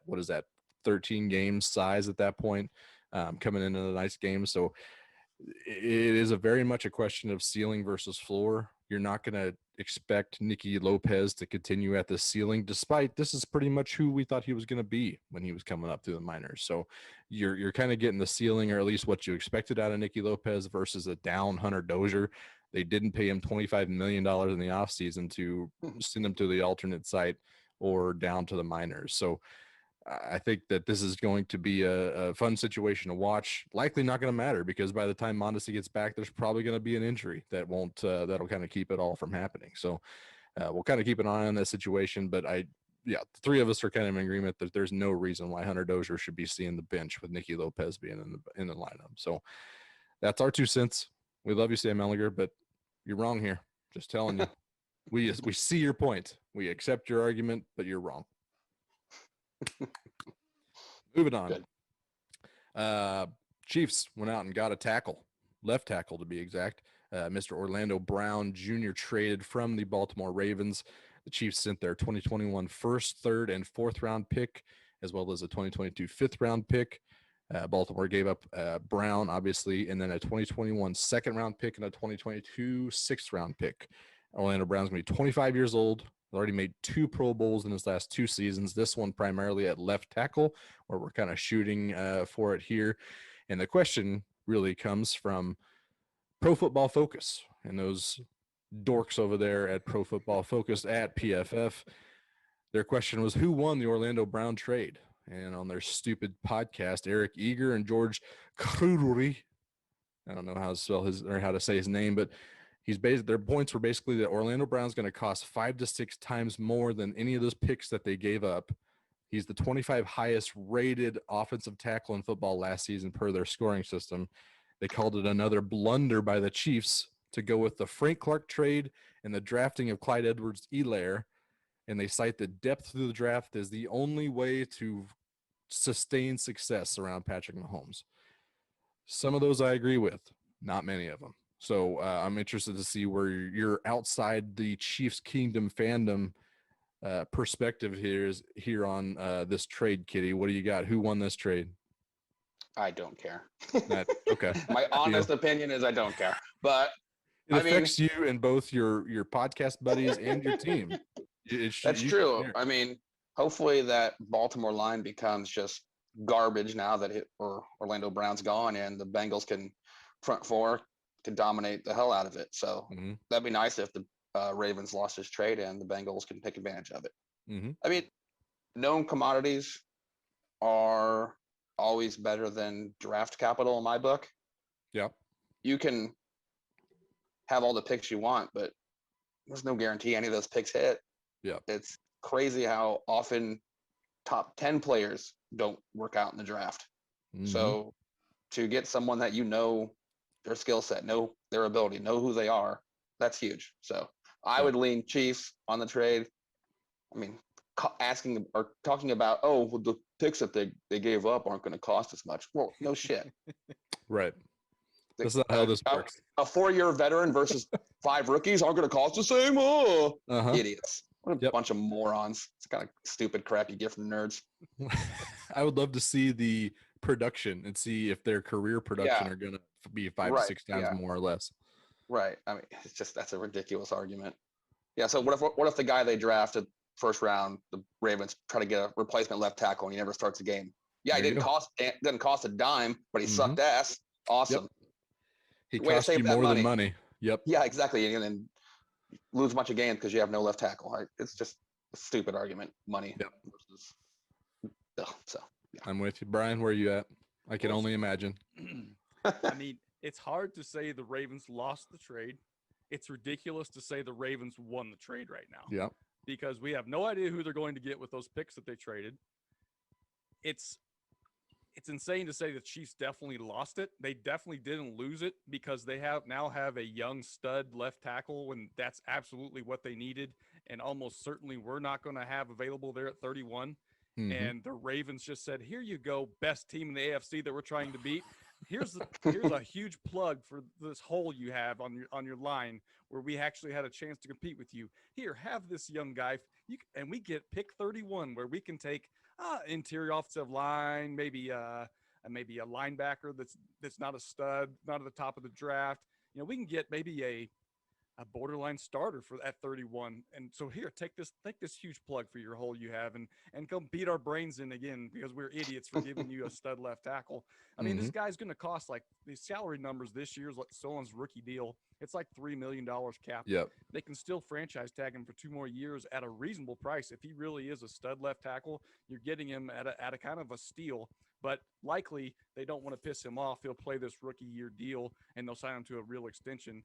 what is that, 13 game size at that point, coming into the nice game. So it is very much a question of ceiling versus floor. You're not going to expect Nicky Lopez to continue at the ceiling, despite this is pretty much who we thought he was going to be when he was coming up through the minors. So you're kind of getting the ceiling, or at least what you expected out of Nicky Lopez versus a down Hunter Dozier. They didn't pay him $25 million in the offseason to send him to the alternate site or down to the minors. So I think that this is going to be a fun situation to watch. Likely not going to matter, because by the time Mondesi gets back, there's probably going to be an injury that won't that'll kind of keep it all from happening. So we'll kind of keep an eye on that situation. But the 3 of us are kind of in agreement that there's no reason why Hunter Dozier should be seeing the bench with Nicky Lopez being in the lineup. So that's our 2 cents. We love you, Sam Ellinger, but you're wrong here. Just telling you. We see your point. We accept your argument, but you're wrong. Moving on. Chiefs went out and got a tackle, left tackle to be exact. Mr. Orlando Brown Jr. traded from the Baltimore Ravens. The Chiefs sent their 2021 first, third, and fourth round pick, as well as a 2022 fifth round pick. Baltimore gave up Brown, obviously, and then a 2021 second round pick and a 2022 sixth round pick. Orlando Brown's going to be 25 years old. Already made 2 Pro Bowls in his last 2 seasons. This one primarily at left tackle, where we're kind of shooting for it here. And the question really comes from Pro Football Focus and those dorks over there at Pro Football Focus at PFF. Their question was, who won the Orlando Brown trade? And on their stupid podcast, Eric Eager and George Krudry, I don't know how to spell his or how to say his name, but their points were basically that Orlando Brown's going to cost 5 to 6 times more than any of those picks that they gave up. He's the 25 highest rated offensive tackle in football last season per their scoring system. They called it another blunder by the Chiefs to go with the Frank Clark trade and the drafting of Clyde Edwards-Helaire, and they cite the depth of the draft as the only way to sustain success around Patrick Mahomes. Some of those I agree with, not many of them. So I'm interested to see where your outside the Chiefs Kingdom fandom perspective here on this trade, Kitty. What do you got? Who won this trade? I don't care. Okay. My honest opinion is I don't care. But it affects you and both your podcast buddies and your team. That's true. I mean, hopefully that Baltimore line becomes just garbage now that Orlando Brown's gone, and the Bengals can front 4 to dominate the hell out of it. So that'd be nice if the Ravens lost his trade and the Bengals can take advantage of it. I mean, known commodities are always better than draft capital in my book. Yeah. You can have all the picks you want, but there's no guarantee any of those picks hit. Yeah. It's crazy how often top 10 players don't work out in the draft. So to get someone that you know their skill set, know their ability, know who they are, that's huge. So I would lean Chiefs on the trade. I mean, asking or talking about, oh, well, the picks that they gave up aren't going to cost as much. Well, no shit. Right. That's not how this works. A 4-year veteran versus 5 rookies aren't going to cost the same. Oh, idiots. What a bunch of morons. It's the kind of stupid crap you get from nerds. I would love to see the production and see if their career production are going to be 5 to 6 times more or less. Right. I mean, it's just, that's a ridiculous argument. Yeah. So what if the guy they drafted first round, the Ravens, try to get a replacement left tackle and he never starts a game? Yeah, There he didn't cost a dime, but he sucked ass. Awesome. Yep. He Way to cost you save that more than money. Yep. Yeah, exactly. And then lose a bunch of games because you have no left tackle. Right? It's just a stupid argument. Money versus. So yeah. I'm with you, Brian. Where are you at? I can only imagine. I mean, it's hard to say the Ravens lost the trade. It's ridiculous to say the Ravens won the trade right now. Yeah. Because we have no idea who they're going to get with those picks that they traded. It's insane to say the Chiefs definitely lost it. They definitely didn't lose it because they now have a young stud left tackle when that's absolutely what they needed and almost certainly we're not going to have available there at 31. And the Ravens just said, here you go, best team in the AFC that we're trying to beat. Here's a huge plug for this hole you have on your line where we actually had a chance to compete with you. Here, have this young guy, and we get pick 31 where we can take interior offensive line, maybe a linebacker that's not a stud, not at the top of the draft. You know, we can get maybe a borderline starter for at 31. And so here, take this huge plug for your hole you have and come beat our brains in again because we're idiots for giving you a stud left tackle. I mean, this guy's going to cost like these salary numbers this year's like Solon's rookie deal. It's like $3 million cap. Yep. They can still franchise tag him for 2 more years at a reasonable price. If he really is a stud left tackle, you're getting him at a kind of a steal. But likely they don't want to piss him off. He'll play this rookie year deal and they'll sign him to a real extension.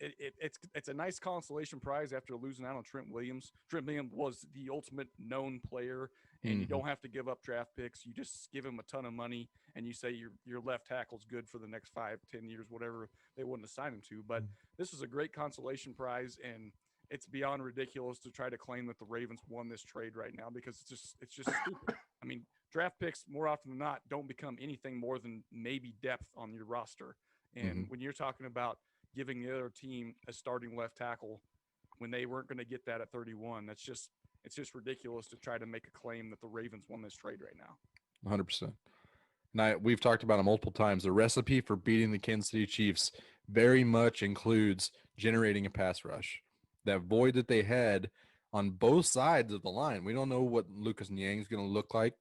It's a nice consolation prize after losing out on Trent Williams. Trent Williams was the ultimate known player, and you don't have to give up draft picks. You just give him a ton of money, and you say your left tackle's good for the next 5-10 years, whatever they wouldn't assign him to. But this is a great consolation prize, and it's beyond ridiculous to try to claim that the Ravens won this trade right now because it's just stupid. I mean, draft picks more often than not don't become anything more than maybe depth on your roster. And when you're talking about giving the other team a starting left tackle when they weren't going to get that at 31, it's just ridiculous to try to make a claim that the Ravens won this trade right now. 100%. Now, we've talked about it multiple times. The recipe for beating the Kansas City Chiefs very much includes generating a pass rush. That void that they had on both sides of the line, we don't know what Lucas Niang is going to look like.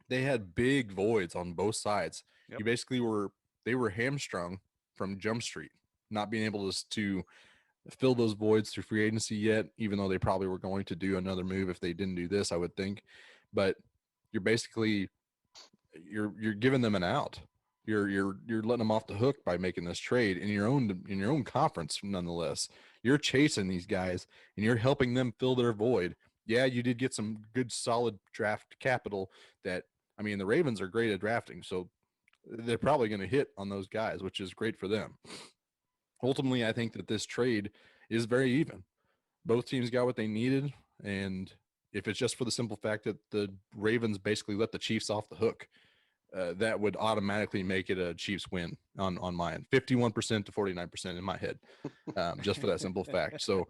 They had big voids on both sides. Yep. You basically they were hamstrung from Jump Street, not being able to fill those voids through free agency yet, even though they probably were going to do another move if they didn't do this, I would think. But you're basically you're giving them an out. You're letting them off the hook by making this trade in your own conference. Nonetheless, you're chasing these guys and you're helping them fill their void. Yeah, you did get some good solid draft capital that, I mean, the Ravens are great at drafting, so they're probably going to hit on those guys, which is great for them. Ultimately, I think that this trade is very even. Both teams got what they needed, and if it's just for the simple fact that the Ravens basically let the Chiefs off the hook, that would automatically make it a Chiefs win on my end. 51% to 49% in my head, just for that simple fact. So,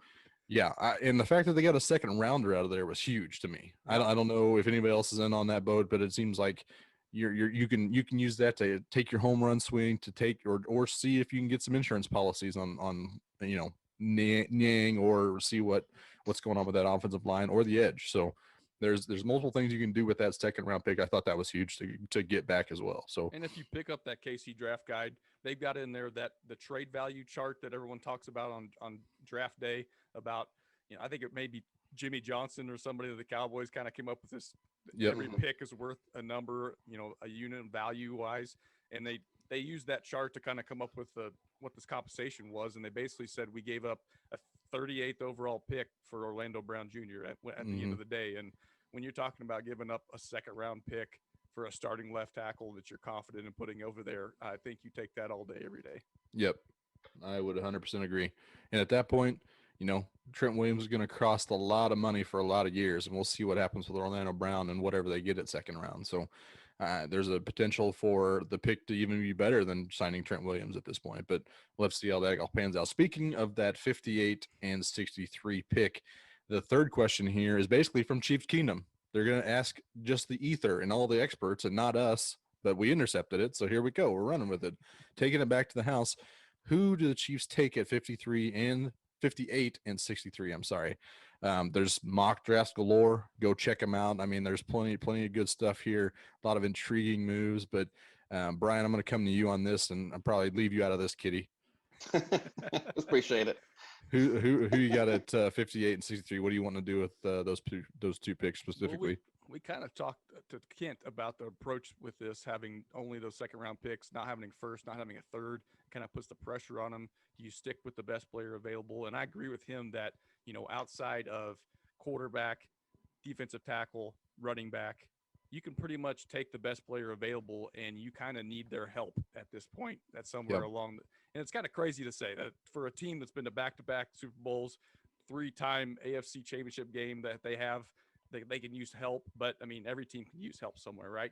yeah, and the fact that they got a second rounder out of there was huge to me. I don't know if anybody else is in on that boat, but it seems like you can use that to take your home run swing, to take or see if you can get some insurance policies on Niang, or see what's going on with that offensive line or the edge. So there's multiple things you can do with that second round pick. I thought that was huge to get back as well. So, and if you pick up that KC draft guide, they've got in there that the trade value chart that everyone talks about on draft day about, I think it may be Jimmy Johnson or somebody that the Cowboys kind of came up with this. Yep. Every pick is worth a number, a unit value wise. And they used that chart to kind of come up with what this compensation was. And they basically said, we gave up a 38th overall pick for Orlando Brown Jr. at the end of the day. And when you're talking about giving up a second round pick for a starting left tackle that you're confident in putting over there, I think you take that all day, every day. Yep. I would 100% agree. And at that point, Trent Williams is going to cost a lot of money for a lot of years, and we'll see what happens with Orlando Brown and whatever they get at second round. So there's a potential for the pick to even be better than signing Trent Williams at this point, but let's see how that all pans out. Speaking of that 58 and 63 pick, the third question here is basically from Chiefs Kingdom. They're going to ask just the ether and all the experts and not us, but we intercepted it. So here we go. We're running with it, taking it back to the house. Who do the Chiefs take at 58 and 63? I'm sorry. There's mock drafts galore. Go check them out. I mean, there's plenty of good stuff here. A lot of intriguing moves. But Brian, I'm going to come to you on this, and I'll probably leave you out of this, Kitty. Appreciate it. Who you got at 58 and 63? What do you want to do with those two picks specifically? Well, we kind of talked to Kent about the approach with this, having only those second round picks, not having first, not having a third, kind of puts the pressure on them. You stick with the best player available. And I agree with him that, outside of quarterback, defensive tackle, running back, you can pretty much take the best player available, and you kind of need their help at this point. That's somewhere along and it's kind of crazy to say that for a team that's been to back-to-back Super Bowls, 3-time AFC championship game that they have, they can use help, but I mean, every team can use help somewhere, right?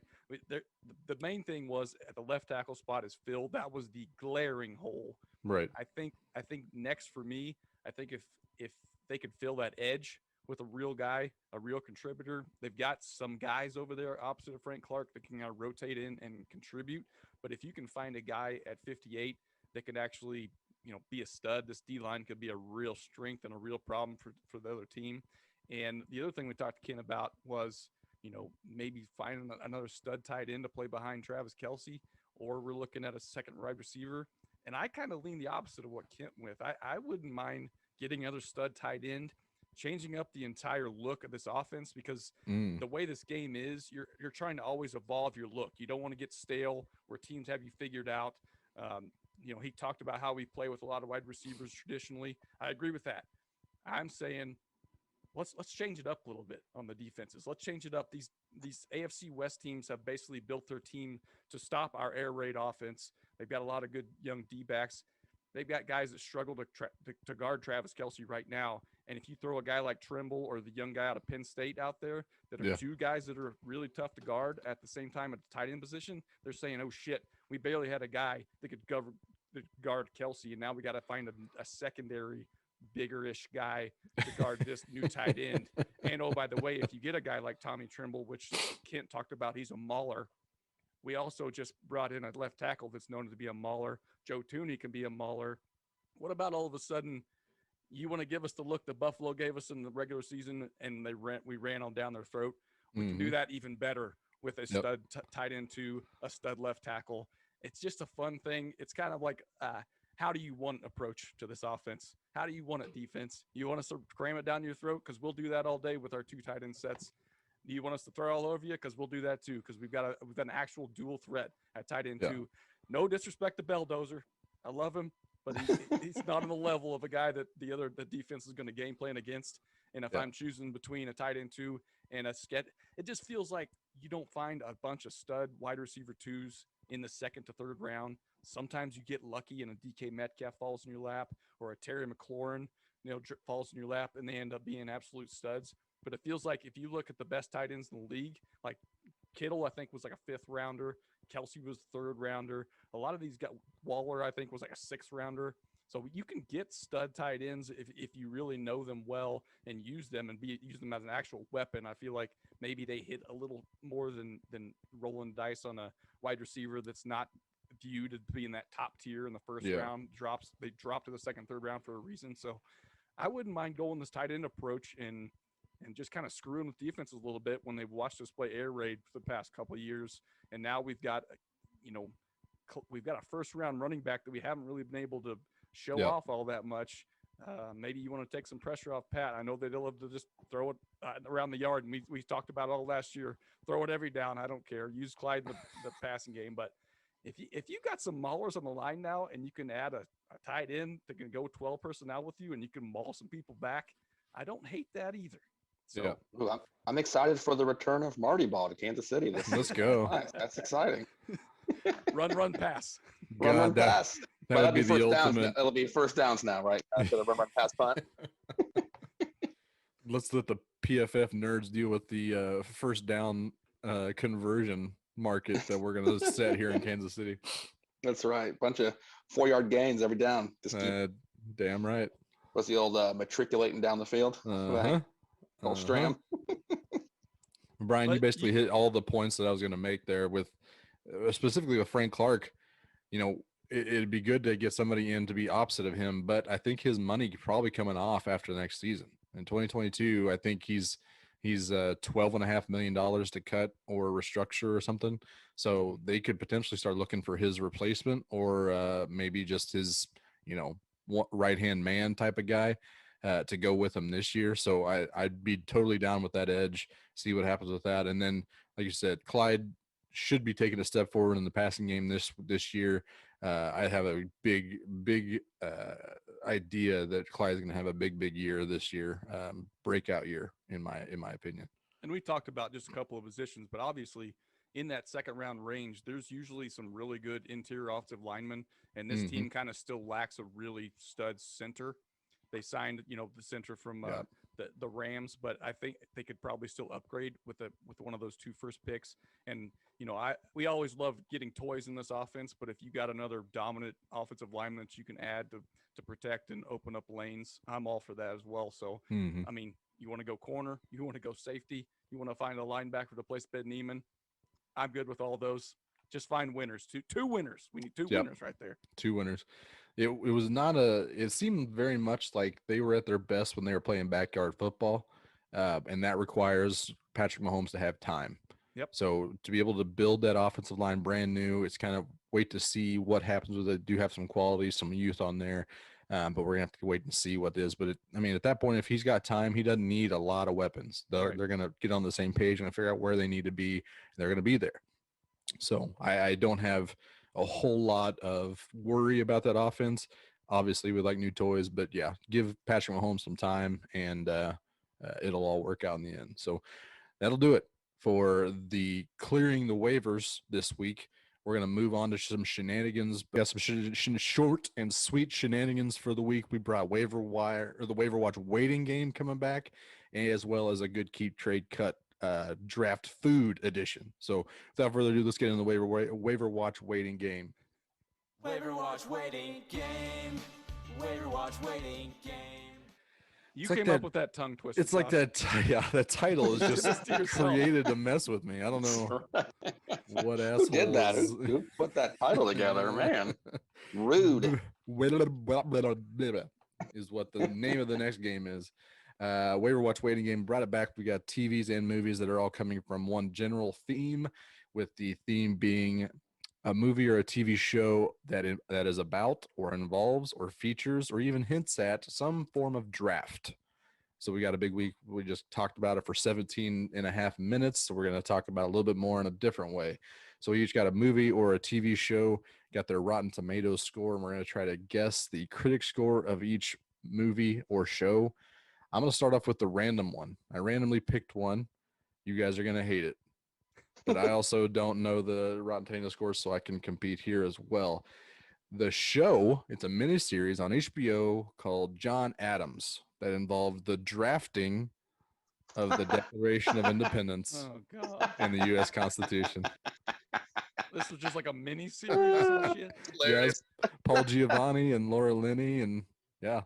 The main thing was at the left tackle spot is filled. That was the glaring hole. Right. I think next for me, I think if they could fill that edge with a real guy, a real contributor, they've got some guys over there opposite of Frank Clark that can rotate in and contribute. But if you can find a guy at 58 that can actually, be a stud, this D-line could be a real strength and a real problem for the other team. And the other thing we talked to Ken about was, maybe finding another stud tight end to play behind Travis Kelce, or we're looking at a second wide receiver. And I kind of lean the opposite of what Kent with. I wouldn't mind getting another stud tight end, changing up the entire look of this offense, because the way this game is, you're trying to always evolve your look. You don't want to get stale where teams have you figured out. He talked about how we play with a lot of wide receivers traditionally. I agree with that. I'm saying let's change it up a little bit on the defenses. Let's change it up. These AFC West teams have basically built their team to stop our air raid offense. They've got a lot of good young D-backs. They've got guys that struggle to guard Travis Kelce right now. And if you throw a guy like Trimble or the young guy out of Penn State out there that are two guys that are really tough to guard at the same time at the tight end position, they're saying, oh, shit, we barely had a guy that could guard Kelce, and now we got to find a secondary bigger-ish guy to guard this new tight end. And, oh, by the way, if you get a guy like Tommy Trimble, which Kent talked about, he's a mauler. We also just brought in a left tackle that's known to be a mauler. Joe Tooney can be a mauler. What about all of a sudden you want to give us the look that Buffalo gave us in the regular season and we ran on down their throat? We can do that even better with a stud tight end to a stud left tackle. It's just a fun thing. It's kind of like how do you want an approach to this offense? How do you want it defense? You want us to cram it down your throat? Because we'll do that all day with our two tight end sets. Do you want us to throw all over you? Because we'll do that too. Because we've got an actual dual threat at tight end too. No disrespect to Belldozer, I love him, but he's not on the level of a guy that the defense is going to game plan against. And if I'm choosing between a tight end two and a sketch, it just feels like you don't find a bunch of stud wide receiver twos in the second to third round. Sometimes you get lucky and a DK Metcalf falls in your lap, or a Terry McLaurin, falls in your lap, and they end up being absolute studs. But it feels like if you look at the best tight ends in the league, like Kittle, I think was like a 5th rounder. Kelce was 3rd rounder. A lot of these got Waller, I think was like a 6th rounder. So you can get stud tight ends if you really know them well and use them and use them as an actual weapon. I feel like maybe they hit a little more than rolling dice on a wide receiver that's not viewed as being that top tier in the first round. They drop to the 2nd, 3rd round for a reason. So I wouldn't mind going this tight end approach and just kind of screwing with defenses a little bit when they've watched us play air raid for the past couple of years. And now we've got a 1st round running back that we haven't really been able to show off all that much. Maybe you want to take some pressure off Pat. I know they love to just throw it around the yard, and we talked about all last year. Throw it every down. I don't care. Use Clyde in the passing game. But if you got some maulers on the line now, and you can add a tight end that can go 12 personnel with you, and you can maul some people back, I don't hate that either. So I'm excited for the return of Marty Ball to Kansas City. Let's go. That's exciting. run, pass. Run, pass. That would be the ultimate. It'll be 1st downs now, right? After the run, pass, punt. let's let the PFF nerds deal with the first down conversion market that we're gonna set here in Kansas City. That's right. Bunch of 4-yard gains every down. Just keep, Damn right. what's the old matriculating down the field? Uh-huh. Old Stram. Brian, you But basically hit all the points that I was going to make there with specifically with Frank Clark. You know, it'd be good to get somebody in to be opposite of him, but I think his money probably coming off after the next season. In 2022, I think he's $12.5 million to cut or restructure or something. So they could potentially start looking for his replacement or maybe just his, right-hand man type of guy to go with him this year. So I'd be totally down with that edge, see what happens with that. And then, like you said, Clyde should be taking a step forward in the passing game this year. I have a big idea that Clyde's going to have a big year this year, breakout year in my opinion. And we talked about just a couple of positions, but obviously in that second round range, there's usually some really good interior offensive linemen, and this team kind of still lacks a really stud center. They signed, the center from the Rams, but I think they could probably still upgrade with one of those 2 first picks. And we always love getting toys in this offense, but if you got another dominant offensive lineman that you can add to protect and open up lanes, I'm all for that as well. So I mean, you want to go corner, you want to go safety, you want to find a linebacker to place Ben Neiman. I'm good with all those. Just find winners. Two winners. We need 2 winners right there. 2 winners. It seemed very much like they were at their best when they were playing backyard football. And that requires Patrick Mahomes to have time. Yep. So to be able to build that offensive line brand new, it's kind of wait to see what happens with it. Do have some quality, some youth on there. But we're gonna have to wait and see what it is. But at that point, if he's got time, he doesn't need a lot of weapons. They're gonna get on the same page and figure out where they need to be. And they're gonna be there. So I don't have a whole lot of worry about that offense. Obviously, we like new toys, but yeah, give Patrick Mahomes some time, and it'll all work out in the end. So that'll do it for the clearing the waivers this week. We're going to move on to some shenanigans. We got some short and sweet shenanigans for the week. We brought the Waiver Watch Wating Game coming back, as well as a good keep trade cut draft food edition. So without further ado, let's get into the Waiver Watch Wating Game. Waiver Watch Wating Game. Waiver Watch Waiting Game. You came up with that tongue twister. It's like that. Yeah, that title is just created to mess with me. I don't know what asshole Who did that? Who put that title together, man? Rude. Is what the name of the next game is. Waiver Watch Waiting Game brought it back. We got TVs and movies that are all coming from one general theme, with the theme being a movie or a TV show that is about or involves or features or even hints at some form of draft. So we got a big week. We just talked about it for 17 and a half minutes. So we're going to talk about it a little bit more in a different way. So we each got a movie or a TV show, got their Rotten Tomatoes score, and we're going to try to guess the critic score of each movie or show. I'm going to start off with the random one. I randomly picked one. You guys are going to hate it. But I also don't know the Rotten Tomatoes score, so I can compete here as well. The show, it's a miniseries on HBO called John Adams that involved the drafting of the Declaration of Independence and the U.S. Constitution. This was just like a mini series or shit. Yes, Paul Giovanni and Laura Linney and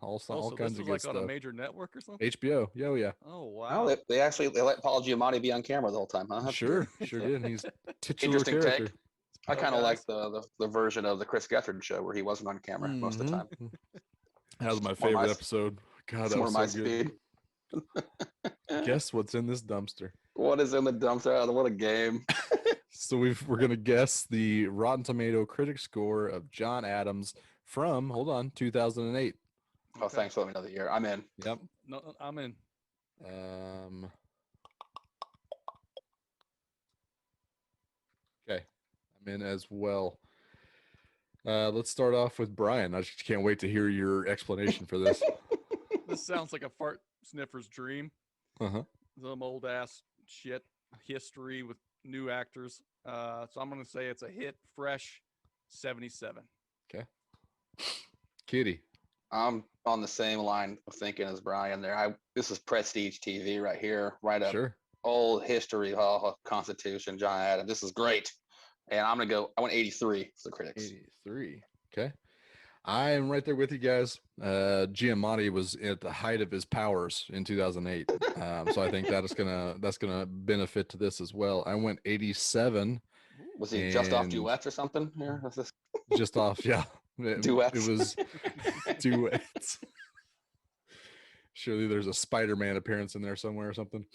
all kinds of good like stuff. On a major network or something. HBO, yeah. Oh wow! Oh, they let Paul Giamatti be on camera the whole time, huh? Sure did. He's titular Interesting character. take. I kind of like the version of the Chris Gethard show where he wasn't on camera most of the time. That was my favorite episode. God, that was so good. Guess what's in this dumpster? What is in the dumpster? What a game! So we're gonna guess the Rotten Tomato critic score of John Adams from 2008. Oh, thanks for letting me know the year. I'm in. Yep. No, I'm in. Okay, I'm in as well. Let's start off with Brian. I just can't wait to hear your explanation for this. This sounds like a fart sniffer's dream. Some old ass shit history with new actors. So I'm gonna say it's a hit, fresh, 77. Okay. Kitty. I'm on the same line of thinking as Brian there. This is prestige TV right here, right up Sure. old history, Constitution, John Adams. This is great. And I'm going to go, I went 83 for the critics. 83. Okay. I am right there with you guys. Giamatti was at the height of his powers in 2008. So I think that's gonna benefit to this as well. I went 87. Was he just off and duets or something here? Was this just off, yeah. Duets. It was duets. Surely there's a Spider-Man appearance in there somewhere or something.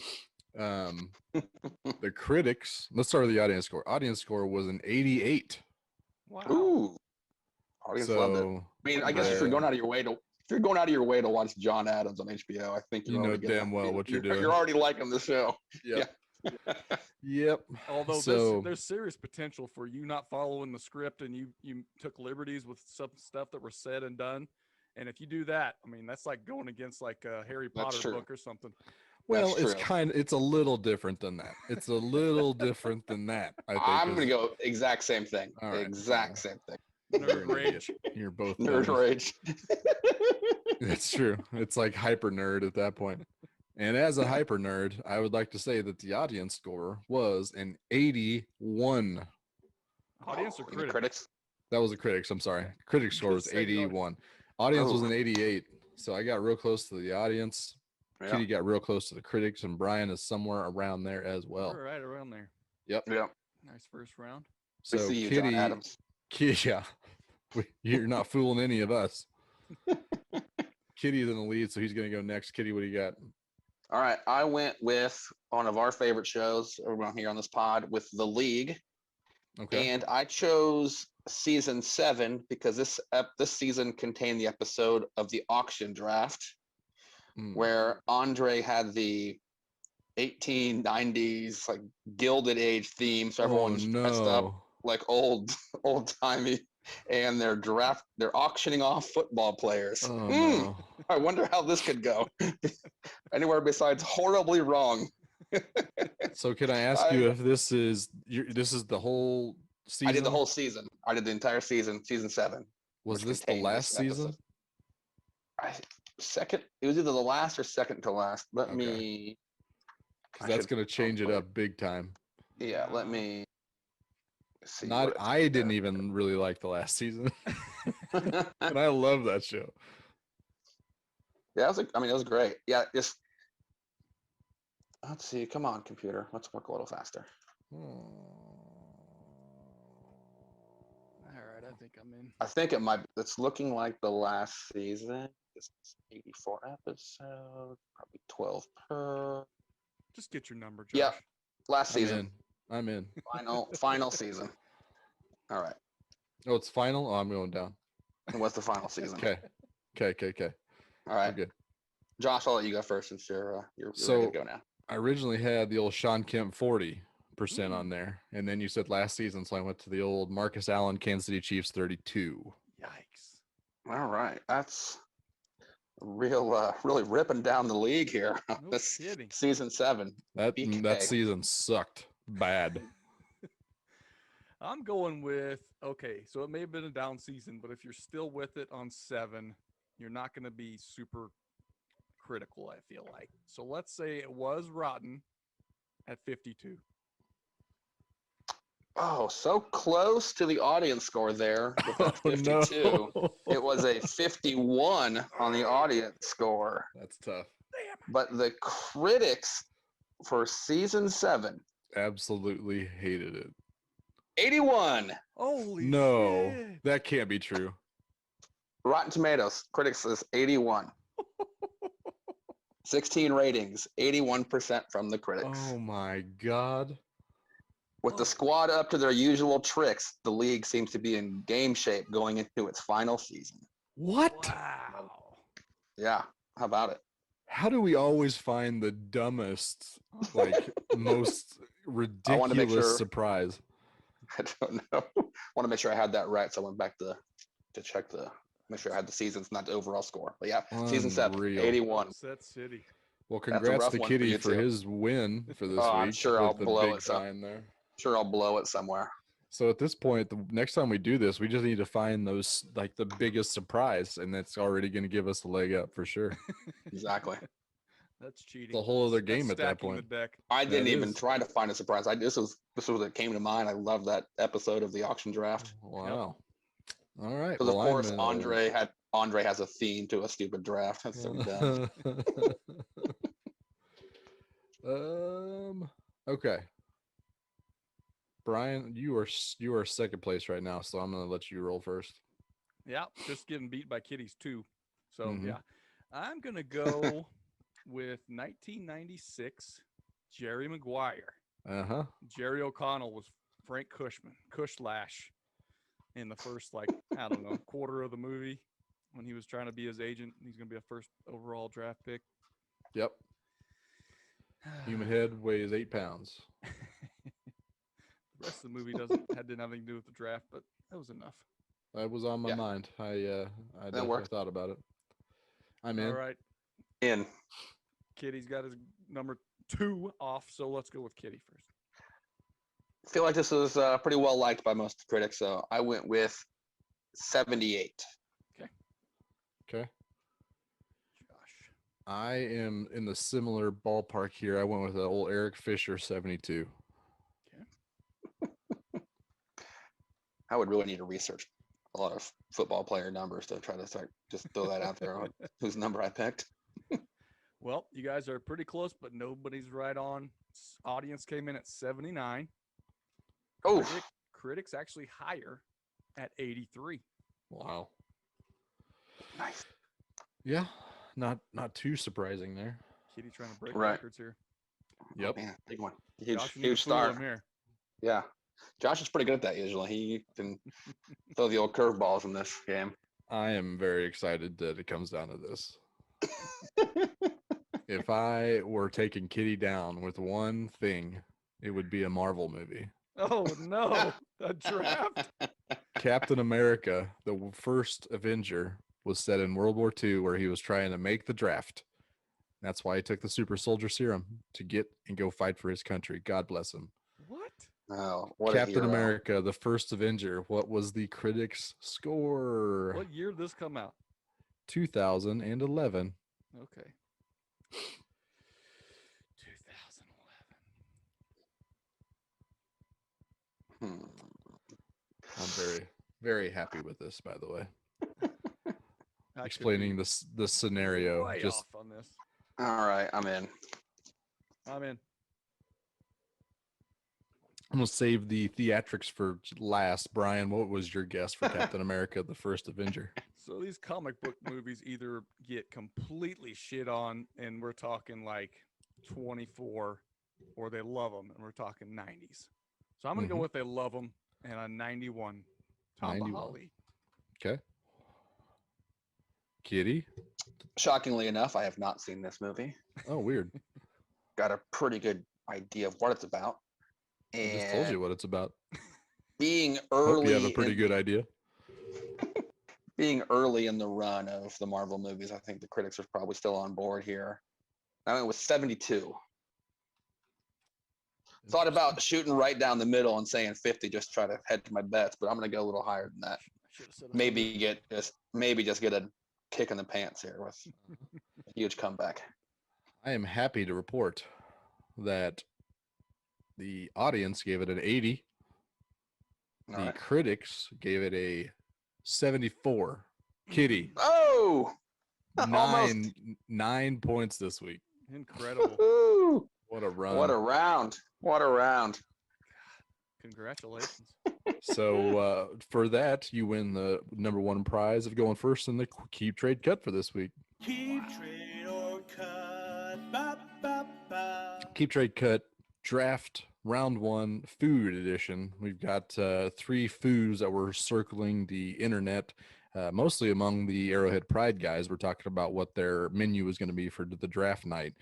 The critics, let's start with the audience score. Audience score was an 88. Wow. Ooh. Audience loved it. I mean, I guess if you're going out of your way to watch John Adams on HBO, I think you know damn well what you're doing. You're already liking the show. Yep. Yeah. Yep. Although there's serious potential for you not following the script and you took liberties with some stuff that were said and done. And if you do that, I mean, that's like going against like a Harry Potter book or something. Well, it's a little different than that. It's a little different than that. I think I'm going to go exact same thing. All right. Exact same thing. Nerd rage. You're both Nerd rage. That's true. It's like hyper nerd at that point. And as a hyper nerd, I would like to say that the audience score was an 81. Audience or critics? Critics? That was the critics. I'm sorry. Critics score was 81. Audience was an 88. So I got real close to the audience. Yeah. Kitty got real close to the critics, and Brian is somewhere around there as well. We're right around there. Yep. Yep. Nice first round. We So see you, Kitty, John Adams. Yeah, you're not fooling any of us. Kitty's in the lead, so he's going to go next. Kitty, what do you got? All right. I went with one of our favorite shows, everyone here on this pod, with The League. Okay. And I chose season 7 because this season contained the episode of the auction draft where Andre had the 1890s like Gilded Age theme. So everyone's dressed up like old timey, and they're auctioning off football players. No. I wonder how this could go. Anywhere besides horribly wrong. So can I ask you if this is the whole season? I did the whole season. I did the entire season, season 7. Was this the last season? Second. It was either the last or second to last. Let me. Because that's going to change it up big time. Yeah, let me see. I didn't even really like the last season, and I love that show. Yeah, it was great. Yeah, just let's see. Come on, computer. Let's work a little faster. All right, I think I'm in. I think it's looking like the last season. This is 84 episodes, probably 12 per. Just get your number, Josh. Yeah, last season. I'm in. Final season. All right. Oh, it's final? Oh, I'm going down. It was the final season. Okay. All right. I'm good. Josh, I'll let you go first since you're So, ready to go now. I originally had the old Sean Kemp 40% on there, and then you said last season, so I went to the old Marcus Allen Kansas City Chiefs 32. Yikes. All right. That's real really ripping down the league here. No This kidding. season 7. That BK. season sucked bad. I'm going with, okay, so it may have been a down season, but if you're still with it on 7, you're not going to be super critical, I feel like. So let's say it was rotten at 52. Oh, so close to the audience score there with that 52. No. It was a 51 on the audience score. That's tough. But the critics for season 7, Absolutely hated it. 81. Holy No, shit. that can't be true. Rotten Tomatoes, critics is 81. 16 ratings, 81% from the critics. Oh my God. With the squad up to their usual tricks, the league seems to be in game shape going into its final season. What? Wow. Yeah, how about it? How do we always find the dumbest, like most ridiculous sure- surprise? I don't know. I want to make sure I had that right, so I went back to check make sure I had the seasons, not the overall score. But yeah, season 7, Unreal. 81. Upset City. Well, That's a congrats rough to one for Kitty you for too. his win for this week. I'm sure with I'll the blow big it some- sign there. Sure, I'll blow it somewhere. So at this point, the next time we do this, we just need to find those like the biggest surprise, and that's already going to give us a leg up for sure. Exactly. That's cheating. The whole other That's game at that stacking point. the deck. I didn't That even is. try to find a surprise. This was what came to mind. I love that episode of the auction draft. Wow. All right. Because Well, of course I'm Andre has a theme to a stupid draft. That's so dumb. Okay. Brian, you are second place right now, so I'm gonna let you roll first. Yeah, just getting beat by kitties too. So Mhm. yeah, I'm gonna go with 1996 Jerry Maguire. Uh-huh. Jerry O'Connell was Frank Kushlash in the first, like, I don't know, quarter of the movie when he was trying to be his agent. He's going to be a first overall draft pick. Yep. Human head weighs 8 pounds. The rest of the movie didn't have anything to do with the draft, but that was enough. That was on my Yeah. mind. I definitely worked. thought about it. I'm in. All right. In. Kitty's got his number 2 off, so let's go with Kitty first. I feel like this was pretty well liked by most critics, so I went with 78. Okay. Josh. I am in the similar ballpark here. I went with the old Eric Fisher 72. I would really need to research a lot of football player numbers to try to just throw that out there on whose number I picked. Well, you guys are pretty close, but nobody's right on. Audience came in at 79. Oh, Critics actually higher at 83. Wow. nice. Yeah. Not too surprising there. Kitty trying to break Right. records here. Yep. Man, big one. Huge, Josh, you need huge to fool star. him here. Yeah. Josh is pretty good at that usually. He can throw the old curveballs in this game. I am very excited that it comes down to this. If I were taking Kitty down with one thing, it would be a Marvel movie. Oh no, a draft. Captain America, the first Avenger, was set in World War II where he was trying to make the draft. That's why he took the super soldier serum to get and go fight for his country. God bless him. What? Oh, what Captain a hero. America, the first Avenger. What was the critics' score? What year did this come out? 2011. Okay. 2011. Hmm. I'm very, very happy with this, by the way. I could Explaining be the scenario. way Just off on this. All right, I'm in. I'm in. I'm gonna save the theatrics for last. Brian, what was your guess for Captain America, the first Avenger? So these comic book movies either get completely shit on, and we're talking like 24, or they love them, and we're talking 90s. So I'm gonna go Mhm. with they love them and a 91 Tom 91. Holly. Okay. Kitty? Shockingly enough, I have not seen this movie. Oh, weird. Got a pretty good idea of what it's about. I just told you And what it's about. being Hope early, you have a pretty good idea. being early in the run of the Marvel movies, I think the critics are probably still on board here. I went with 72. Thought about shooting right down the middle and saying 50, just try to hedge my bets, but I'm gonna go a little higher than that. I should have said Maybe just get a kick in the pants here with a huge comeback. I am happy to report that the audience gave it an 80. All The right. critics gave it a 74. Kitty, Oh, almost. 9 points this week. Incredible. Woo! What a run. What a round. What a round. Congratulations. So for that, you win the #1 prize of going first in the Keep Trade Cut for this week. Keep trade or cut. Ba, ba, ba. Keep Trade Cut Draft Round 1 Food Edition. We've got 3 foods that were circling the internet, mostly among the Arrowhead Pride guys. We're talking about what their menu is going to be for the draft night.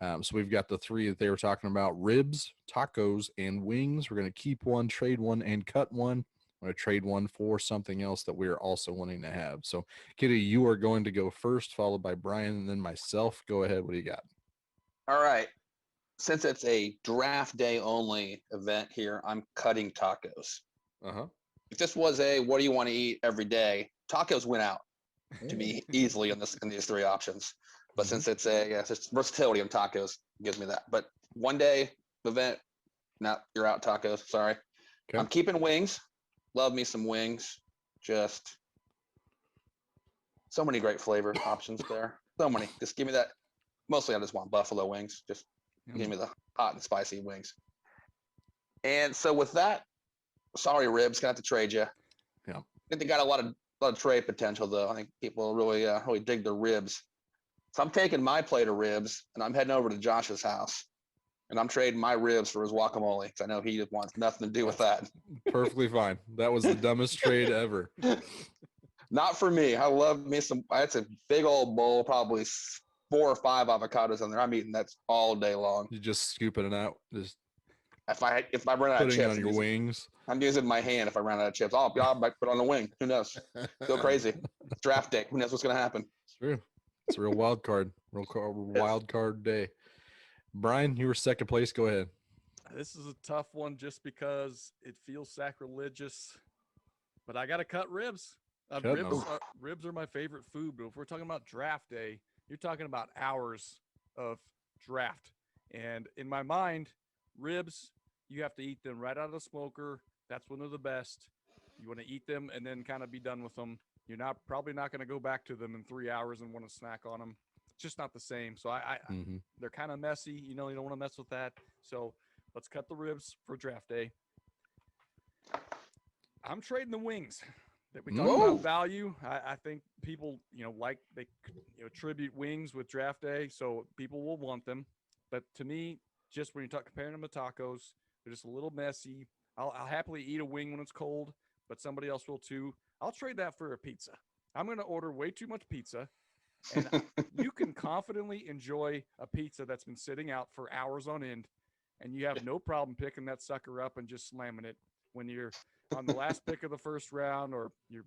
So we've got the 3 that they were talking about: ribs, tacos, and wings. We're going to keep one, trade one, and cut one. I'm going to trade one for something else that we're also wanting to have. So, Kitty, you are going to go first, followed by Brian, and then myself. Go ahead. What do you got? All right. Since it's a draft day only event here, I'm cutting tacos. Uh-huh. If this was a what do you want to eat every day, tacos win out to me easily in these three options. But since it's it's versatility in tacos gives me that. But one day event, no, you're out tacos. Sorry. Okay. I'm keeping wings. Love me some wings. Just so many great flavor options there. So many. Just give me that. Mostly I just want buffalo wings. Just give me the hot and spicy wings. And so with that, sorry, ribs, gonna have to trade you. Yeah. I think they got a lot of trade potential though. I think people really really dig their ribs. So I'm taking my plate of ribs and I'm heading over to Josh's house. And I'm trading my ribs for his guacamole because I know he wants nothing to do with that. Perfectly fine. That was the dumbest trade ever. Not for me. I love me some. That's a big old bowl, probably 4 or 5 avocados in there. I'm eating that all day long. You just scooping it out, just If I run out of putting it chips, on your wings. I'm using my hand. If I run out of chips, I might put it on the wing. Who knows? Go crazy. It's draft day. Who knows what's gonna happen? It's true. It's a real wild card. Wild card day. Brian, you were second place. Go ahead. This is a tough one just because it feels sacrilegious, but I got to cut ribs. Ribs are my favorite food, but if we're talking about draft day, you're talking about hours of draft. And in my mind, ribs, you have to eat them right out of the smoker. That's when they're the best. You want to eat them and then kind of be done with them. You're probably not going to go back to them in 3 hours and want to snack on them. It's just not the same. So they're kind of messy. You don't want to mess with that. So let's cut the ribs for draft day. I'm trading the wings. That we talk about value. I think people, they attribute wings with draft day, so people will want them. But to me, just when you talk comparing them to tacos, they're just a little messy. I'll happily eat a wing when it's cold, but somebody else will too. I'll trade that for a pizza. I'm going to order way too much pizza. And you can confidently enjoy a pizza that's been sitting out for hours on end, and you have no problem picking that sucker up and just slamming it when you're on the last pick of the first round or you're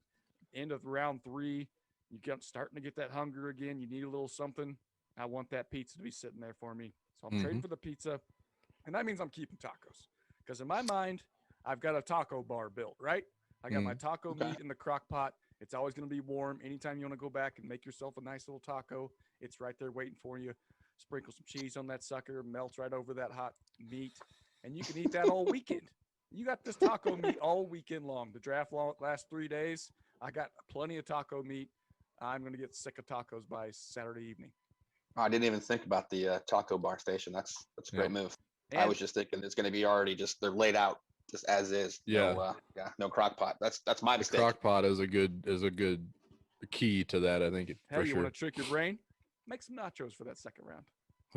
end of round 3. You're starting to get that hunger again. You need a little something. I want that pizza to be sitting there for me. So I'm trading for the pizza, and that means I'm keeping tacos because in my mind, I've got a taco bar built, right? I got my taco meat in the crock pot. It's always going to be warm. Anytime you want to go back and make yourself a nice little taco, it's right there waiting for you. Sprinkle some cheese on that sucker, melts right over that hot meat, and you can eat that all weekend. You got this taco meat all weekend long. The draft lasts 3 days. I got plenty of taco meat. I'm going to get sick of tacos by Saturday evening. I didn't even think about the taco bar station. That's a great move. And I was just thinking it's going to be already they're laid out just as is. Yeah. No crock pot. That's my mistake. Crock pot is a good key to that. I think Hey, for you sure. want to trick your brain? Make some nachos for that second round.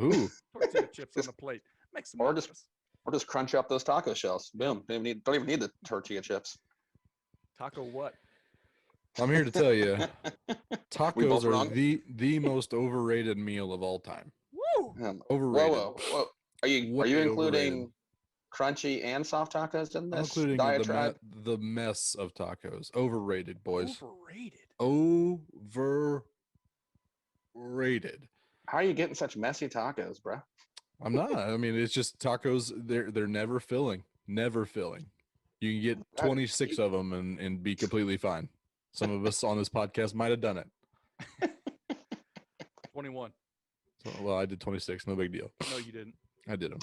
Ooh. Tortilla chips on the plate. Make some nachos. Or just crunch up those taco shells. Boom. Don't even need the tortilla chips. Taco what? I'm here to tell you, tacos are wrong? the most overrated meal of all time. Woo! Overrated. Whoa. Are you Way including overrated. crunchy and soft tacos in I'm this including diatribe? the mess of tacos. Overrated, boys. Overrated. Overrated. How are you getting such messy tacos, bro? I'm not. I mean, it's just tacos. They're never filling. Never filling. You can get 26 of them and be completely fine. Some of us on this podcast might have done it. 21. So, well, I did 26. No big deal. No, you didn't. I did them.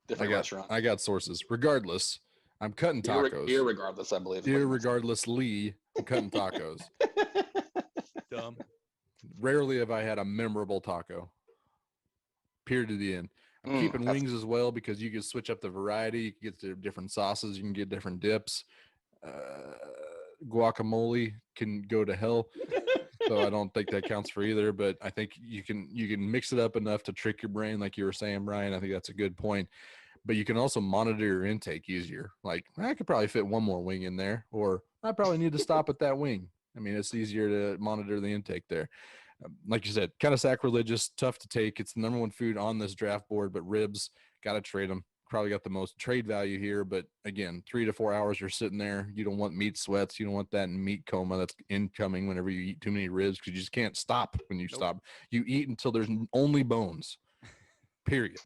Different restaurant. I got sources. Regardless, I'm cutting tacos. Irregardless, I believe. Irregardlessly, I'm cutting tacos. Dumb. Rarely have I had a memorable taco. Period to the end. I'm keeping wings as well because you can switch up the variety. You can get the different sauces. You can get different dips. Guacamole can go to hell. So I don't think that counts for either, but I think you can mix it up enough to trick your brain, like you were saying, Brian. I think that's a good point. But you can also monitor your intake easier. Like, I could probably fit one more wing in there, or I probably need to stop at that wing. I mean, it's easier to monitor the intake there. Like you said, kind of sacrilegious, tough to take. It's the number one food on this draft board, but ribs, got to trade them. Probably got the most trade value here, but again, 3 to 4 hours you're sitting there. You don't want meat sweats. You don't want that meat coma that's incoming whenever you eat too many ribs, because you just can't stop when you stop. You eat until there's only bones, period.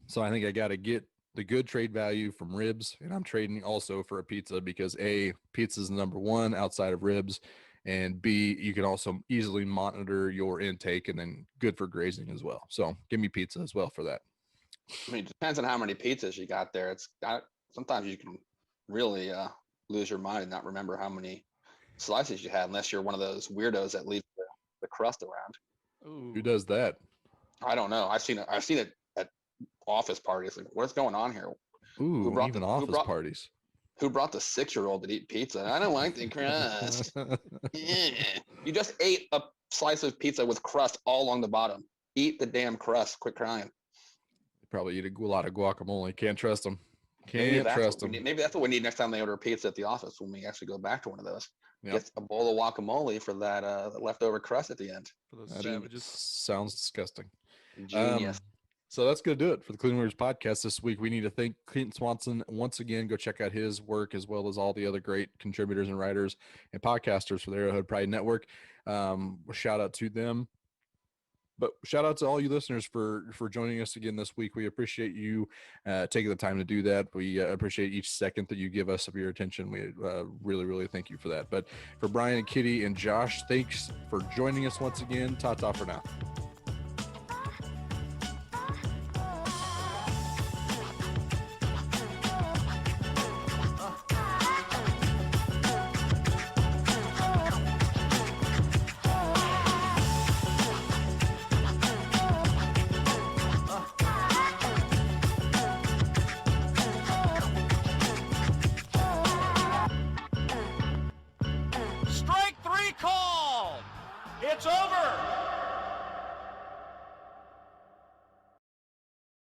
So I think I got to get the good trade value from ribs, and I'm trading also for a pizza because A, pizza is number one outside of ribs, and B, you can also easily monitor your intake and then good for grazing as well. So give me pizza as well for that. I mean, it depends on how many pizzas you got there. Sometimes you can really lose your mind and not remember how many slices you had, unless you're one of those weirdos that leaves the crust around. Ooh. Who does that? I don't know. I've seen it at office parties. Like, what's going on here? Ooh, even office parties. Who brought the 6-year-old to eat pizza? I don't like the crust. You just ate a slice of pizza with crust all along the bottom. Eat the damn crust. Quit crying. Probably eat a lot of guacamole. Can't trust them. Maybe that's what we need next time they order pizza at the office when we actually go back to one of those. Yep. Get a bowl of guacamole for that leftover crust at the end. For those That savages. sounds disgusting. Genius. So that's going to do it for the Cleveland Warriors podcast this week. We need to thank Kent Swanson once again. Go check out his work as well as all the other great contributors and writers and podcasters for the Arrowhead Pride Network. Shout out to them. But shout out to all you listeners for joining us again this week. We appreciate you taking the time to do that. We appreciate each second that you give us of your attention. We really, really thank you for that. But for Brian and Kitty and Josh, thanks for joining us once again. Ta-ta for now. Strike 3 called. It's over.